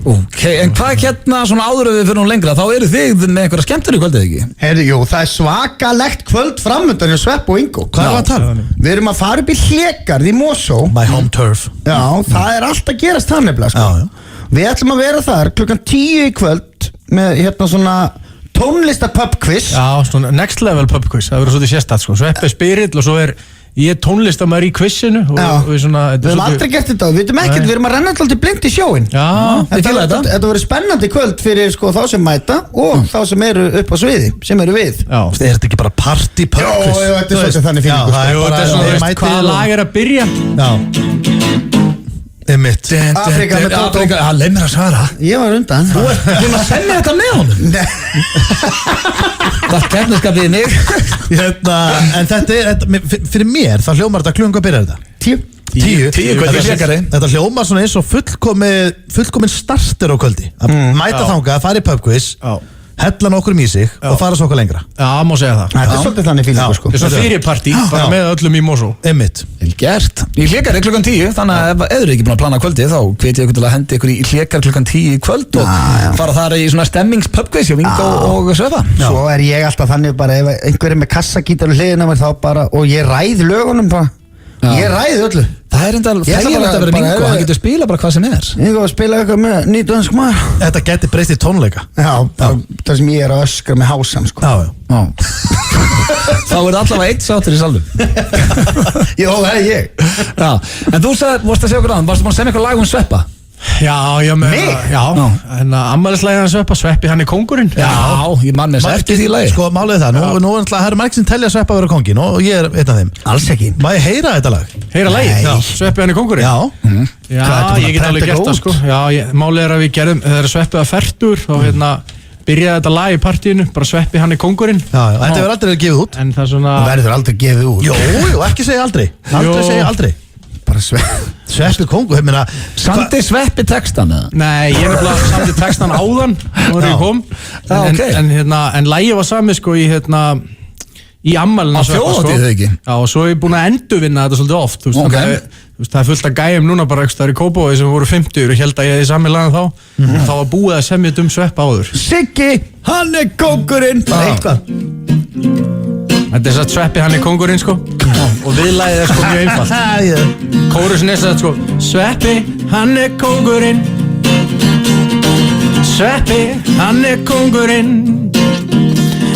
Ok, en hvað svona áður við fyrir lengra þá eru þið með einhverja skemmtur í kvöldið ekki? Jú, það er svakalegt kvöld framöndan hjá Svepp og Ingo Hvað er að tala? Við erum að fara upp í Hlégarð í Mosó My home turf Já, það er allt að gerast það nefnilega sko. Við ætlum að vera þar klukkan 10 í kvöld með svona tónlista pub quiz Já, svona next level pub quiz það verður svolítið sérstætt sko. Sveppi spyrill og svo ég er tónlistamæður í quizinu og við höfum aldrei gert þetta og við veitum ekkert, við erum að renna alltaf blind í sjóin Þetta verður spennandi kvöld fyrir sko, þá sem mæta og þá sem eru upp á sviði sem eru við Er þetta ekki bara party pub quiz? Jó, þetta er svolítið þannig fyrir Þetta er svona, hvaða lag er að byrja? Einmitt Afrika með Tótó Hann leið mér að svara Ég var undan Þú ert búin að semja þetta með honum Það kemniskapið mig En þetta er fyrir mér, það hljómar þetta klunga að byrja þetta 10 Þetta hljómar svona eins og fullkomin starter á kvöldi að mæta þangað, fara í pub quiz hella nokkur í sig og fara svo okkur lengra Já, má segja það Þetta er svolítið þannig fílingu sko Þetta er svona fyrirpartí, bara með öllum í Mosó Einmitt Vel gert Í Hlégarði klukkan 10, þannig að ef þið eru ekki búin að plana kvöldið þá hvet ég ykkur til að hendi ykkur í Hlégarði klukkan 10 í kvöld og fara þar í svona stemmingspubquiz hjá Ingo og Sveppa Svo er ég alltaf þannig bara ef einhver er með kassagítar og hliðina mér þá bara og ég ræð lögunum bara Ég ræði öllu Það er enda þægilegt að vera Ingo, hann getur spila bara hvað sem er Ingo að spila eitthvað með nýtönsk maður Þetta geti breyst í tónleika Já, það sem ég er að öskra með hásan sko Þá er allavega eitt sáttur í salnum Jó, það er ég En þú varst að segja okkur aðan, varstu búin að semja eitthvað lag um Sveppa? Já, en ammælislægin að Sveppi, hann er kóngurinn Já, ég mann þess eftir því lagi Sko, málið það, nú er það er margir sem telja Sveppa að vera kóngin og ég er einn af þeim Alls ekki Má ég heyra þetta lag? Heyra lagið? Sveppi, hann er kóngurinn? Já, ég get alveg gert það sko Málið er að við gerðum, þegar Sveppi var fertur þá byrjaði þetta lag í partíinu bara Sveppi, hann er kóngurinn Þetta verður aldrei gefið út En það svona verður aldrei gefið út Jú, ekki segja aldrei segja aldrei Bara Sveppi kóngur, ég meina Samdi Sveppi textan eða? Nei, ég er bara samdi textan áðan þegar ég kom En lagið var sami sko í ammælinu Á þjóðhátíð þau ekki? Já, og svo er ég búin að endurvinna þetta svolítið oft Það er fullt af gæjum núna bara eitthvað í Kópavogi sem voru 50 og held að ég hefði sami lagan þá þá var búið að semja Sveppa áður Siggi, hann er kóngurinn Þetta er satt Sveppi, hann er kóngurinn sko og viðlagið er sko mjög einfalt Kórusin er satt sko Sveppi, hann er kóngurinn Sveppi, hann er kóngurinn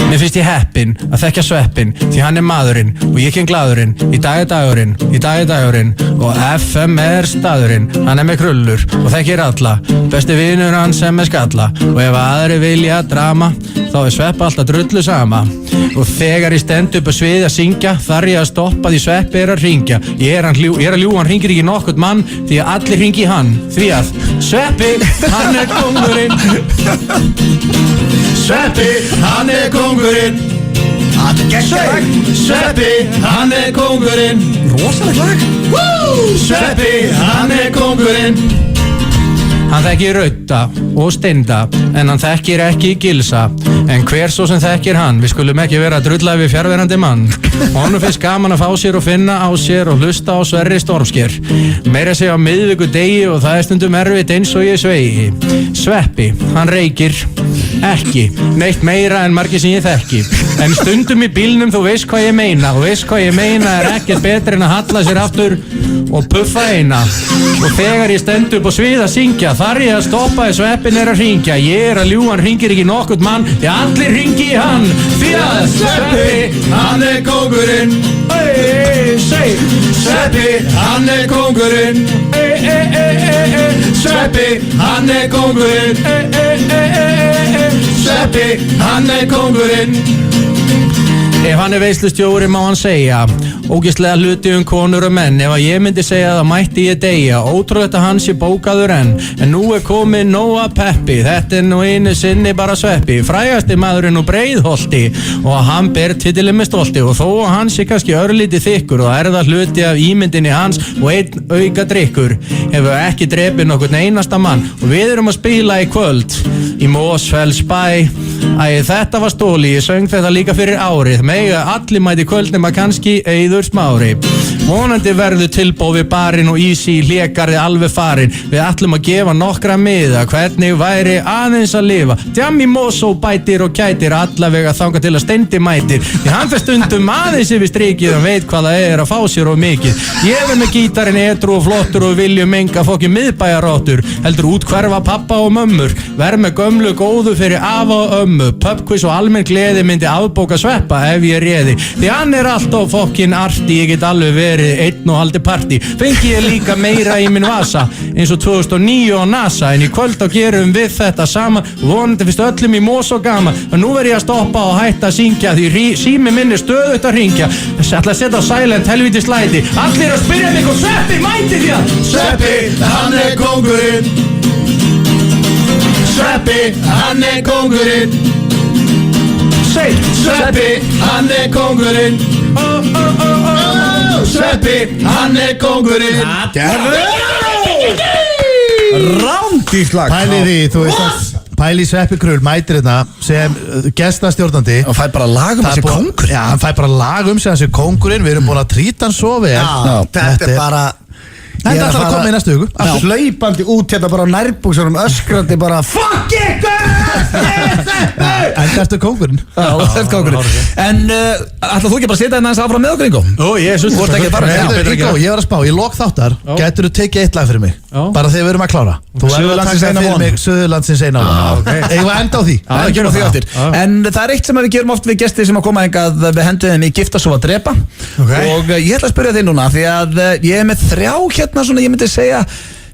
Mér finnst ég heppinn að þekkja Sveppinn því hann er maðurinn og ég kem gladurinn í dag er dagurinn og FM er staðurinn hann er með krullur og þekkir alla besti vinur hann sem er skalla og ef aðri vilja drama þá er Sveppa alltaf drullu sama og þegar ég stend upp á sviði að syngja þarf ég að stoppa því Sveppi er að hringja ég er að ljúga, hann hringir ekki nokkurt mann því að allir hringi hann því að Sveppi, hann er kóngurinn Sveppi, hann er kóngurinn Sveppi, hann er kóngurinn Rosalega lag Sveppi, hann er kóngurinn Hann þekkir Rauta og Steinda en hann þekkir ekki Gilsa en hver svo sem þekkir hann við skulum ekki vera að drulla við fjarverandi mann honum finnst gaman að fá sér og finna á sér og hlusta á Sverri Stormsker meira segja á miðvikudegi og það er stundum erfitt eins og ég svegi Sveppi, hann reykir ekki, neitt meira en margir sem ég þekki en stundum í bílnum þú veist hvað ég meina og veist hvað ég meina er ekkert betur en að halla sér aftur og puffa eina og þegar ég stend upp á svið að syngja þarf ég að stoppa því Sveppin er að hringja ég er að ljúga, hann hringir ekki nokkurt mann því allir hringi í hann því að Sveppi, hann er kóngurinn Sveppi, hann er kóngurinn Sveppi, hann er kóngurinn Sveppi, hann er kóngurinn Ef hann er veislustjóri má hann segja Ógeðslega hluti konur og menn. Ef að ég myndi segja það mætti ég deyja. Ótrúlegt að hann sé bókaður enn. En nú komið nóg að peppi. Þetta nú einu sinni bara sveppi. Frægasti maðurinn úr Breiðholti. Og hann ber titilinn með stolti. Og þó að hann sé kannski örlítið þykkur. Og það hluti af ímyndinni hans. Og einn auka drykkur. Hefur ekki drepið nokkurn einasta mann. Og við erum að spila í kvöld. Í Mosfellsbæ. Þetta var stóli. Ég söng þetta líka fyrir árið. Mega allir mæti kvöld nema kannski Eiður Smári. Vonandi verður tilboð við barinn og Easy hlékarði alveg farin. Við ætlum að gefa nokkra miða. Hvernig væri aðeins að lifa? Djammi Mosó bætir og kætir. Allavega þangað til að Steindi mætir. Því hann fer stundum aðeins yfir strikið. Hann veit hvað það er að fá sér of mikið. Ég verð með gítarinn edru og flottur og viljum enga fokkjum miðbæjaráttur. Heldur út hverfa pappa og mömmur. Verð með gömlu góðu fyrir afa og ömmu. Pubquiz og almenn gleði myndi afbóka sveppa ef ég réði. Því hann er alltaf fokkin arti. Ég get alveg verið einn og haldi partí. Fengi ég líka meira í minn vasa eins og 2009 á NASA. En í kvöld á gerum við þetta saman. Vonandi fyrst öllum í mós og gama. Og nú verð ég að stoppa og hætta að syngja. Því sími minn er stöðugt að hringja. Ætla að setja á silent helviti slæti. Allir að spyrja mig og Sveppi mæti því að Sveppi, hann er kóngurinn. Sveppi, hann er kóngurinn. Sveppi, hann er kóngurinn. Sveppi, hann er kóngurinn. Rándíslag. Pæli því, þú veist að Pæli Sveppi Krull mætir hérna sem gestastjórnandi. Og fær bara lag þessi kóngurinn. Já, hann fær bara lag þessi kóngurinn. Við erum búin að trýta hann svo vel. Já, þetta er bara... Þetta ætlar að koma í næstu viku. Hlaupandi út hérna bara á nærbúksunum, öskrandi bara FUCK ykkur! En þetta er kóngurinn. Já, þetta er kóngurinn. En ætlar þú ekki bara að setja hérna eins áfram með okkur, Ingo? Ó, ég Þú ert ekki að fara. Ingo, ég var að spá, í lok þáttar gætur þú tekið eitt lag fyrir mig. Bara þegar við erum að klára. Þú verður að taka fyrir mig Suðurlandsins eina von. Eigum við að enda á því? Já, það gerum því aftur. En það er eitt sem við gerum oft við gestir sem að koma hingað, við hendum þeim í Gifta svo að drepa. Og ég ætla að spyrja þig núna því að ég er með 3 hérna svona, ég myndi segja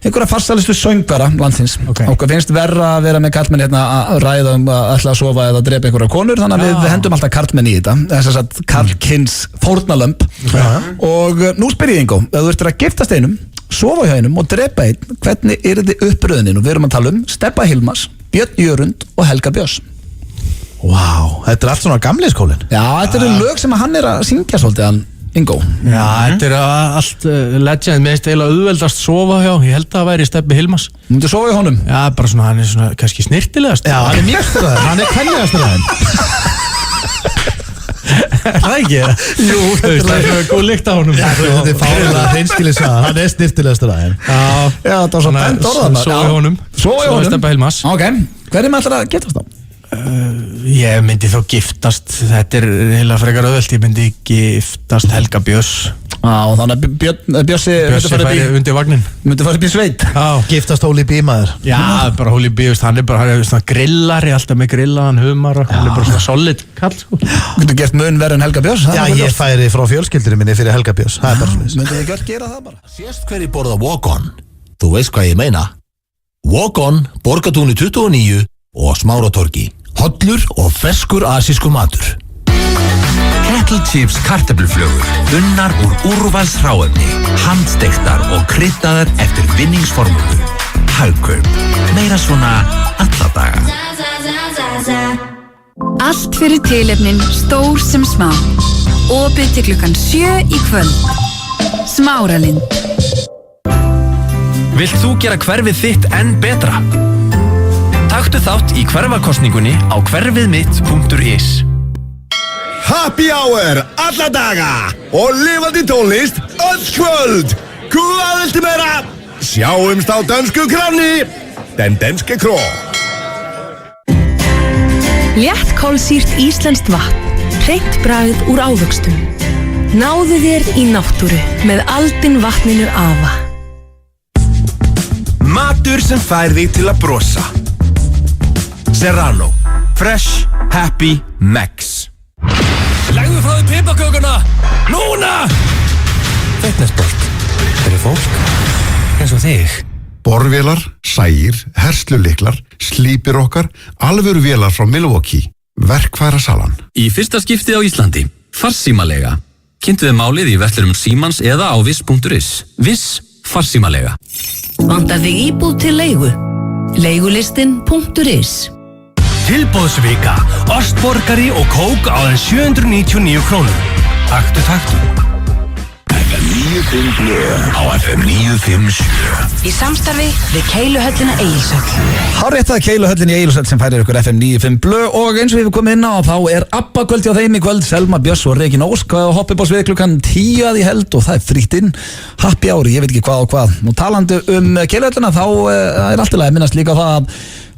einhverja farsælustu söngvara landsins. Okkur finnst verra að vera með karlmenn hérna að ræða að ætla að sofa eða að drepa einhverja konur, þannig að við hendum alltaf karlmenn í þetta, þess að karlkins fórnalömb. Og nú spyr ég Ingo, ef þú ert að giftast einum, sofa hjá einum og drepa einn, hvernig er þið uppröðin? Og við erum að tala Stebba Hilmas, Björn Jörund og Helga Björns. Vá, þetta er allt svona gamli skólinn. Já, þetta eru lög sem hann er að syngja svolítið, hann Ingo. Já, þetta er allt legend, mér finnst eiginlega auðveldast sofa hjá, ég held að það væri Stebbi Hilmas. Myndu sofa hjá honum? Já, bara svona, hann er svona kannski snirtilegast. Já, hann er mýkstur hann er kvenlegastur aðeins. Það ekki það? Jú, þetta er góð lykt á honum. Þetta er fálega hreinskilis að hann er snirtilegastur aðeins. Já, það var svona bent orðan. Sofa hjá honum. Sofa hjá honum? Stebbi Hilmas. Ok, hverjum ætlar að getast þá? Ég myndi þá giftast, þetta er heila frekar auðvelt, ég myndi giftast Helga Björns. Og þannig að Björnsi færi undir vagnin. Myndi fara upp í sveit. Giftast Hóli B maður. Já, bara Hóli B, hann er svona grillari, alltaf með grillaðan humar, hann er bara svona solid kall, sko. Getur gert mun verið en Helga Björns? Já, ég færi frá fjölskyldurinn minni fyrir Helga Björns, það er bara svona. Myndi þið gert gera það bara? Sést hverju borða Walk-On? Þú veist hvað ég meina. Walk-On, Borgatúni 29 og Smáratorgi. Hollur og ferskur asískur matur. Kettle Chips kartöfluflögur, unnar úr úrvals hráefni, handsteiktar og kryddaðar eftir vinningsformúlu. Hagkaup, meira svona alla daga. Allt fyrir tilefnin, stór sem smá. Opið til klukkan 7 í kvöld. Smáralind. Vilt þú gera hverfið þitt enn betra? Taktu þátt í hverfakostningunni á hverfiðmitt.is. Happy hour alla daga og lifandi tónlist öll kvöld. Hvað viltu meira? Sjáumst á dönsku kránni. Den danske kró. Léttkálsýrt íslenskt vatn, hreint bragð úr ávöxtum. Náðu þér í náttúru með Aldin vatninu Afa. Matur sem fær þig til að brosa. Serrano, Fresh, Happy, Max. Legðu frá þig piparkökuna, núna! Fitnessbolt, fyrir fólk, eins og þig. Borvélar, sægir, herslulyklar, slípir okkar, alvöru vélar frá Milwaukee. Verkfærasalan. Í fyrsta skipti á Íslandi, farsímalega. Kynntu þið málið í verslurum Símans eða á viss.is. Viss farsímalega. Vantar þig íbúð til leigu? Leigulistin.is. Tilboðsvika, ostborgari og kók á aðeins 799 krónur. Taktu. FM 95 Blö á FM 957. Í samstarfi við Keiluhöllina Egilshöll. Hárrétt að Keiluhöllin í Egilshöll sem færir ykkur FM 95 Blö og eins og við komum inn á þá Abba kvöldi á þeim í kvöld. Selma Björns og Regín Ósk og hoppi bóðs við klukkan 10 að í held og það frítt inn happy ári, ég veit ekki hvað og hvað. Og talandi Keiluhöllina þá allt í lagi minnast líka það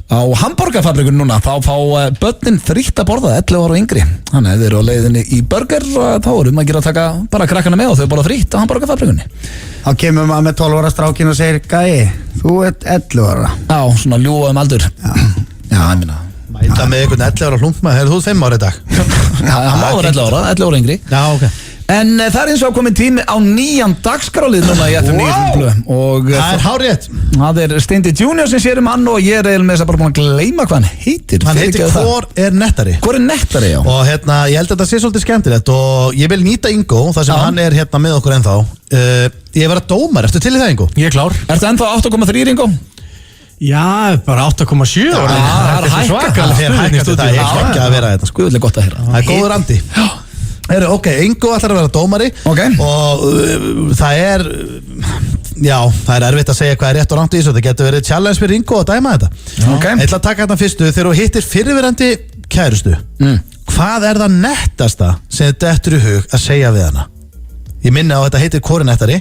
á hamborgarfabrikun núna, þá fá börnin frítt að borða 11 ára og yngri. Þannig að ef þeir eru á leiðinni í burger þá að gera að taka bara krakkana með og þau borða frítt á hamborgarfabrikunni. Þá kemur maður með 12 ára strákin og segir Gæi, þú ert 11 ára. Já, svona ljúga aldur. Já, ég minna Mæta með einhvern 11 ára hlunkma, hefur þú 5 ára í dag? Já, hann má vera 11 ára yngri. Já, ok. En það eins og komin tími á nýjan dagskrálið núna í FM 95 Blö og það hárrétt. Það Steindi Junior sem sér hann og ég með þess að bara búin að gleyma hvað hann heitir. Hann heitir Hvor nettari? Hvor nettari, já. Og ég held að þetta sé svolítið skemmtilegt og ég vil nýta Ingo þar sem hann með okkur ennþá. Ég var að dómar, ertu til í það Ingo? Ég klár. Ertu ennþá 8,3 Ingo? Já, bara 8,7. Það hækkandi það, ég ekki að vera þetta. Guðlega gott að heyra. Það góður andi. Ok, Ingo ætlar að vera dómari og það það erfitt að segja hvað rétt og rangt í þessu. Það getur verið challenge fyrir Ingo að dæma þetta. Ég ætla að taka þetta fyrstu. Þegar þú hittir fyrirverandi kærustu, hvað það nettasta sem þetta dettur í hug að segja við hana? Ég minni á þetta heitir Hvor nettari.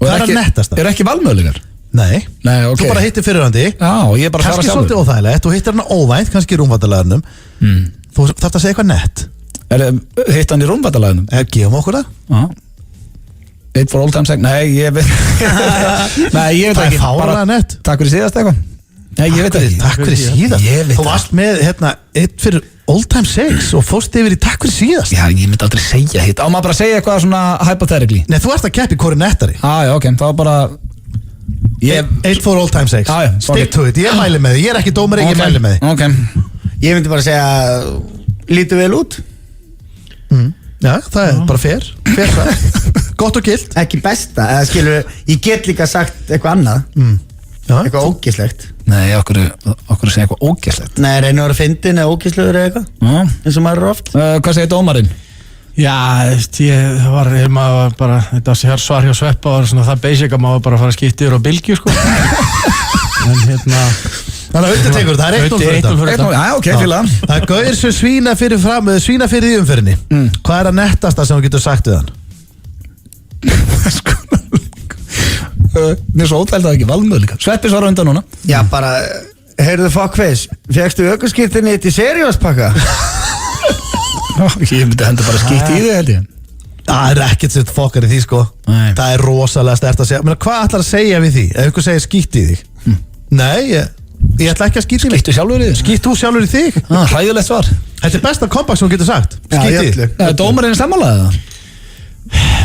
Hvað það nettasta? Eru ekki valmögulegar? Nei, þú bara hittir fyrirverandi. Kannski svolítið óþægilegt. Þú hittir hana óvænt, kannski í rúmfattalagarnum. Þú þarft að segja eitthvað nett. Hitt hann í rúmfattalagarnum? Gefum okkur það? Eitt for old time's sake? Nei, ég veit Nei, ég veit ekki. Það fárlega nett. Takk fyrir síðast eitthvað? Nei, ég veit ekki. Takk fyrir síðast? Þú varst með eitt fyrir old time's sake og fórst yfir í takk fyrir síðast. Já, ég myndi aldrei segja hitt. Á maður bara að segja eitthvað svona hypothetically? Nei, þú ert að keppi Hvor nettari. Já, ok, þá bara eitt for old time's sake. Stick to it, ég mæli með þið. Ég ekki dómari, ég mæli með þið. Ég myndi bara segja lítur vel út. Já, það bara fair gott og gilt. Ekki besta, eða skilur, ég get líka sagt eitthvað annað. Eitthvað ógeðslegt. Nei, okkur segja eitthvað ógeðslegt. Nei, reynir að vera fyndin eða ógeðslegur eða eitthvað, eins og maður oft. Hvað segir dómarinn? Já, maður bara, þetta svar hjá Sveppa var svona það basic að maður bara fara að skipta yfir á bylgju, sko. En Þannig að undirtekur, það 1-0 fyrir þetta. Já, ok, fíla. Það gauðir svo svína fyrir í umferðinni. Hvað það nettasta sem þú getur sagt við hann? Mér er svo óþægilegt að það ekki valmöguleika. Sveppi svara undan núna. Já, bara, heyrðu fuckface, fékkstu ökuskírteinni í Serious pakka? Ég myndi henda bara skýtt í þig, held ég. Það ekkert sem fokkar í því, sko. Það rosalega sterkt að segja. Menna, hvað ætlar að segja við því? Ef ykkur segir skýtt í þig? Nei, ég ætla ekki að skýta í mig. Skýttu sjálfur í þig? Skýtt þú sjálfur í þig? Hræðilegt svar. Þetta besta comeback sem þú getur sagt. Skýtt í þig. Dómarinn sammálaði það?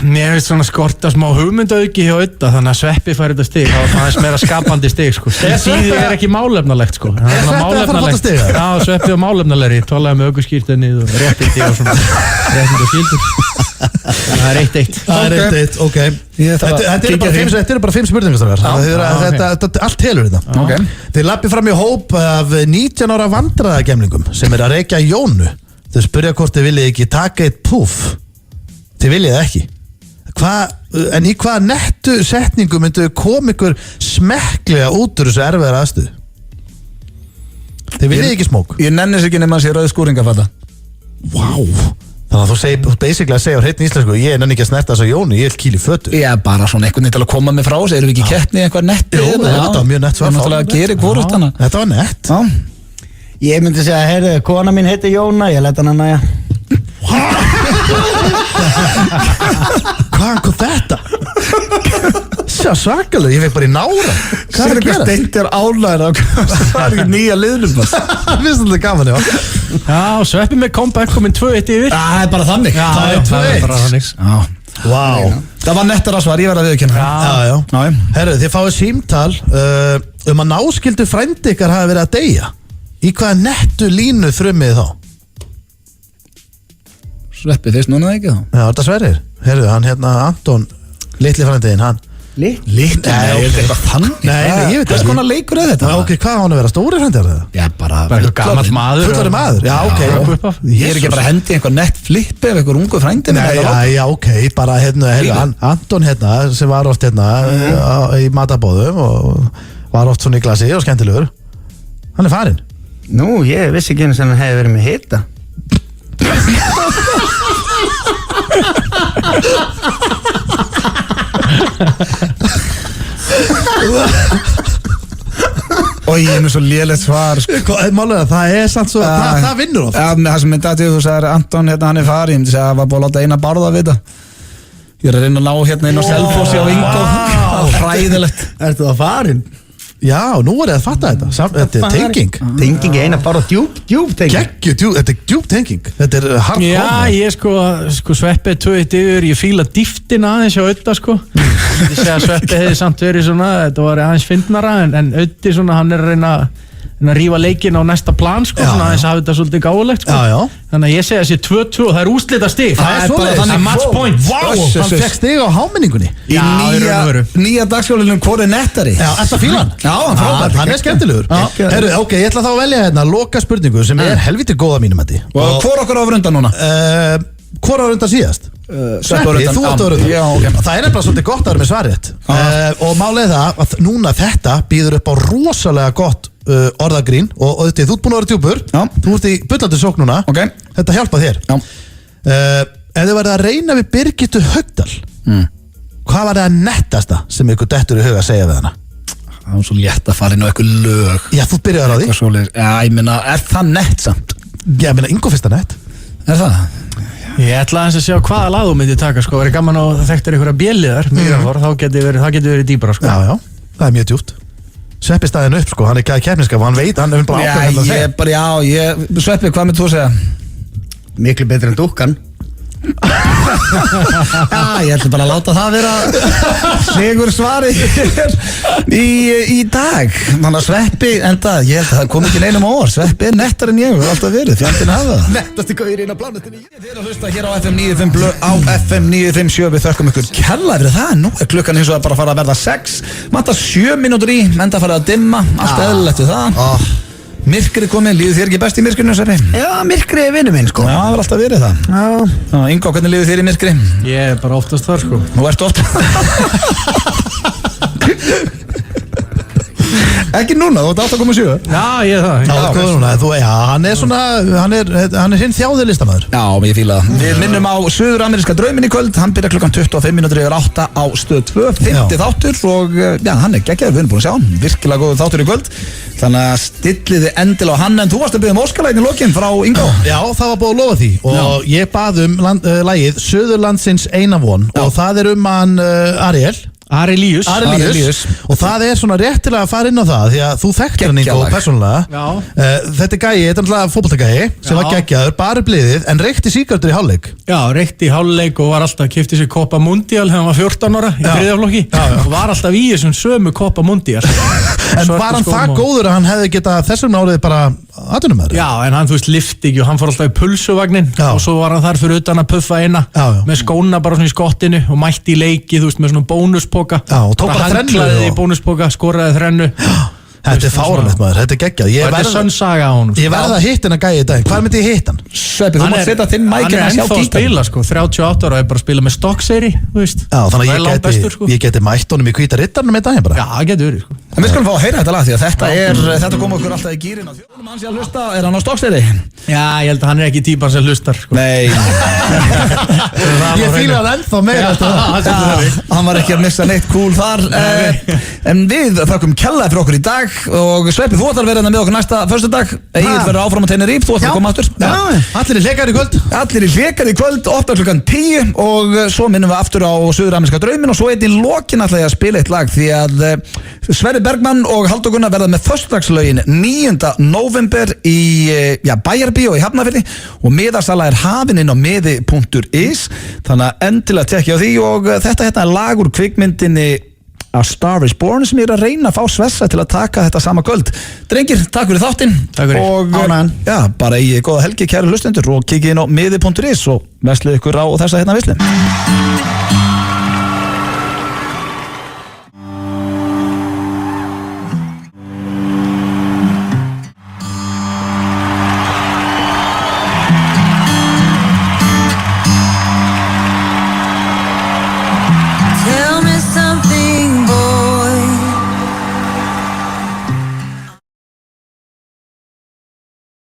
Mér finnst svona skorta smá hugmyndaauki hjá Ödda, þannig að Sveppi fær þetta stig, þá er það meira skapandi stig, sko. Síðið er ekki málefnalegt, sko. Sveppi að fara að fóta stig? Já, Sveppi á málefnalegri, tólaði með ökuskírteinni og réttindi og svona réttindi og skyldur. Það er 1-1. Það er 1-1, ok. Þetta eru bara 5 spurningastarfar. Þetta allt helur þetta. Þið lappið fram í hóp af 19 ára vandræðagemlingum sem að reykja Jónu. Þau spyrja hvort þið viljið ekki taka eitt púff. Þið viljið það ekki. En í hvaða nettu setningu myndu koma ykkur smekklega út úr þessu erfiðar aðstöðu? Þið viljið ekki smók. Ég nennis ekki nema að sé rauð skúringafata. Vá. Þannig að þú segir basically að segja á hreitni íslensku, ég nenni ekki að snerta þess að Jónu, ég vil kýli fötu. Ég er bara svona einhvern veginn til að koma mig frá þessu. Erum við ekki keppni eitthvað nett? Jú, þetta var mjög nett svar. Þetta var nett. Ég myndi segja, heyrðu, kona mín heitir Jóna, ég let hana næja. Hvaðan kom þetta? Sjá svakalega, ég fekk bara í nára. Hvað er að gera? Steindir ánæður það er ekki nýja liðnum. Það finnst þetta gaman, já. Já, Sveppi með comeback komin 2-1 yfir. Það er bara þannig. Það er 2-1. Vá. Það var nettara svar, ég verði að viðurkenna. Já. Herru, þið fáið símtal að náskyldu frændi ykkar hafi verið að deyja. Í hvaða nettu línu þrumið þá? Sveppi fyrst núna ekki þá? Já, þetta Sverrir. Heyrðu, hann Anton, litli frændiðinn, hann. Litli? Nei, er þetta eitthvað þannig? Nei, ég veit Hvers konar leikur er þetta? Ok, hvað á hann að vera stóri frændir það? Já, bara gamall maður. Fullari maður? Já, ok. Ég er ekki bara að hendi einhver nett flippi ef einhver ungu frændi. Nei, já, ok, bara Anton sem var oft í matabóðum og var oft svona í glasi og skemmtilegur. Hann er farinn. Nú, ég vissi ekki eins og hann hefði verið með hita. Og ég er með svo lélegt svar Málega, það er samt svo það vinnur oft. Það sem myndi að þú sagðir Anton, hann er farið. Ég myndi segja að það var búin að láta eina barða við þetta. Ég er að reyna að ná inn á Selfossi á Ingó. Hræðilegt. Ertu það farinn? Já, nú er ég að fatta þetta. Þetta er tenging. Tenging er eina bara djúp tenging. Þetta er djúp tenging. Þetta er hardcore. Já, ég sko Sveppi 2-1 yfir, ég fíla dýftina aðeins hjá Ödda sko. Ég segja að Sveppi hefði samt verið svona, þetta var aðeins fyndnara en Öddi svona, hann er að reyna að rífa leikinn á næsta plan sko, svona aðeins hafi þetta svolítið gáðulegt sko. Já. Þannig að ég segja þessi 2-2 og það er úrslita stig. Það er svoleiðis. Það er match point. Hann fekk stig á háminningunni. Í nýja dagskólinum hvort er nettari. Já, þetta fíla hann. Já, hann frábært. Hann er skemmtilegur. Herru, ok, ég ætla þá að velja loka spurningu sem er helviti góða mínum þetta. Og hvor okkar áfram undan núna? Hvor áfram undan síðast? Sveppi, þú átt áfram. Það er nefnilega svolítið gott að vera með svarið. Og málið það að núna þetta býður upp á rosalega gott orðagrín og þú ert búin að vera djúpur. Þú ert í bullandi sókn núna. Þetta hjálpa þér. Ef þið verið að reyna við Birgittu Haugdal, hvað var það nettasta sem ykkur dettur í huga að segja við hana? Það var svo létt að fara inn á eitthvað lög. Já, þú byrjaði á því. Já, ég meina, er það nett samt? Já, ég meina, Ingo fyrst að nett. Er það? Ég ætla aðeins að sjá hvaða lag þú myndi taka sko. Það er gaman að þekktir einhverja bjelliðar það getur verið dýbra sko. Já, það er mjög djúpt. Sveppi staðinn upp sko, hann er gæði keppniskap og hann veit, hann er bara ákveðin að segja. Sveppi, hvað mynd þú að segja? Miklu betri en dúkkan. Já, ég ætla bara að láta það vera sigur svari í dag. Þannig að Sveppi, enda, ég held að það kom ekki neinum á orð. Sveppi er nettar en ég, það alltaf verið, fjandinn hafa það. Nettasti gauðir inn á plánutinni. Þið er að hlusta hér á FM 95 Blö á FM 957. Við þökkum ykkur kærlega fyrir það. Nú er klukkan hins vegar bara að fara að verða 6. Vantar 7 mínútur í, enda að fara að dimma. Allt eðlilegt við það. Myrkrið komið, líður þér ekki best í myrkrinu, Sveppi? Já, myrkrið er vinnu minn, sko. Já, það var alltaf verið það. Já. Ingo, hvernig líður þér í myrkri? Ég er bara oftast þar, sko. Nú ertu oft. Ekki núna, þú ert 8,7. Já, ég er það. Já, góður núna, hann er svona, hann er hinn þjáði listamæður. Já, ég fíla það. Við minnum á suður-ameríska drauminn í kvöld, hann byrjar klukkan 25:08 á stöð 2, 50 þáttur og já, hann er geggjaður, við erum búin að sjá hann, virkilega góður þáttur í kvöld. Þannig að stilliði endil á hann, en þú varst að biðja Óskarlægin í lokin frá Ingo. Já, það var búin að lofa því og ég bað lagið Suðurlandsins Einavon og það er hann Arilíus og það er svona réttilega að fara inn á það því að þú þekktir hann Ingo persónulega. Þetta er gæi, þetta er náttúrulega fótboltagæi sem var geggjaður, bara bliðið en reykti sígarettur í hálfleik. Já, reykti í hálfleik og var alltaf að kipta sér Copa Mundial þegar hann var 14 ára í þriðjaflokki og var alltaf í þessum sömu Copa Mundial. En var hann það góður að hann hefði getað þessum árið bara atvinnumæður? Já, en hann, þú veist, lifti ekki og hann fór alltaf í pulsuvagnin og svo var hann þar fyrir utan að puffa eina með skóna bara svona í skottinu og mætti í leiki, þú veist, með svona bónuspoka. Já, og tók bara þrennu. Handklaði í bónuspoka, skoraði þrennu. Þetta er fáránlegt maður, þetta er geggjað. Þetta er sönnsaga á honum. Ég verða að hitta hennar gæi í dag. Hvað myndi ég hitta hann? Sveppi, þú mátt setja þinn mækina að sjá gítar. Hann er ennþá að spila sko, 38 ára og er bara að spila með Stokkseyri, þú veist. Já, þannig að ég geti mætt honum í hvíta rittarnum í daginn bara. Já, það getur verið sko. En við skulum fá að heyra þetta lag því að þetta kom okkur alltaf í gýrin á þjóðunum hans að hlusta. Er hann á Stokkseyri? Já, ég held að hann er ekki típan sem hlustar sko. Nei. Ég fíla hann ennþá meira. Hann var ekki að missa neitt cool þar. En við þökkum kærlega fyrir okkur í dag og Sveppi, þú ætlar að vera með okkur næsta föstudag. Egil verður áfram á Tenerife, þú ætlar að koma aftur. Allir í hlekar í kvöld. Allir í hlekar í kvöld, opnar klukkan 10 og svo minnum við aftur á Suður-ameríska drauminn og svo í lokin ætla ég að spila eitt lag því að Sverrir Bergmann og Halldór Gunnar verða með föstudagslögin 9. nóvember í Bæjarbíó í Hafnarfirði og miðasala er hafin inn á miði.is þannig að endilega tekja á því og þetta er lag úr kvikmyndinni A Star is Born sem ég að reyna að fá Svessa til að taka þetta sama kvöld. Drengir, takk fyrir þáttinn. Takk fyrir. Og já, bara eigið góða helgi kæru hlustendur og kikið inn á miði.is og veslið ykkur á þessa hérna veislu.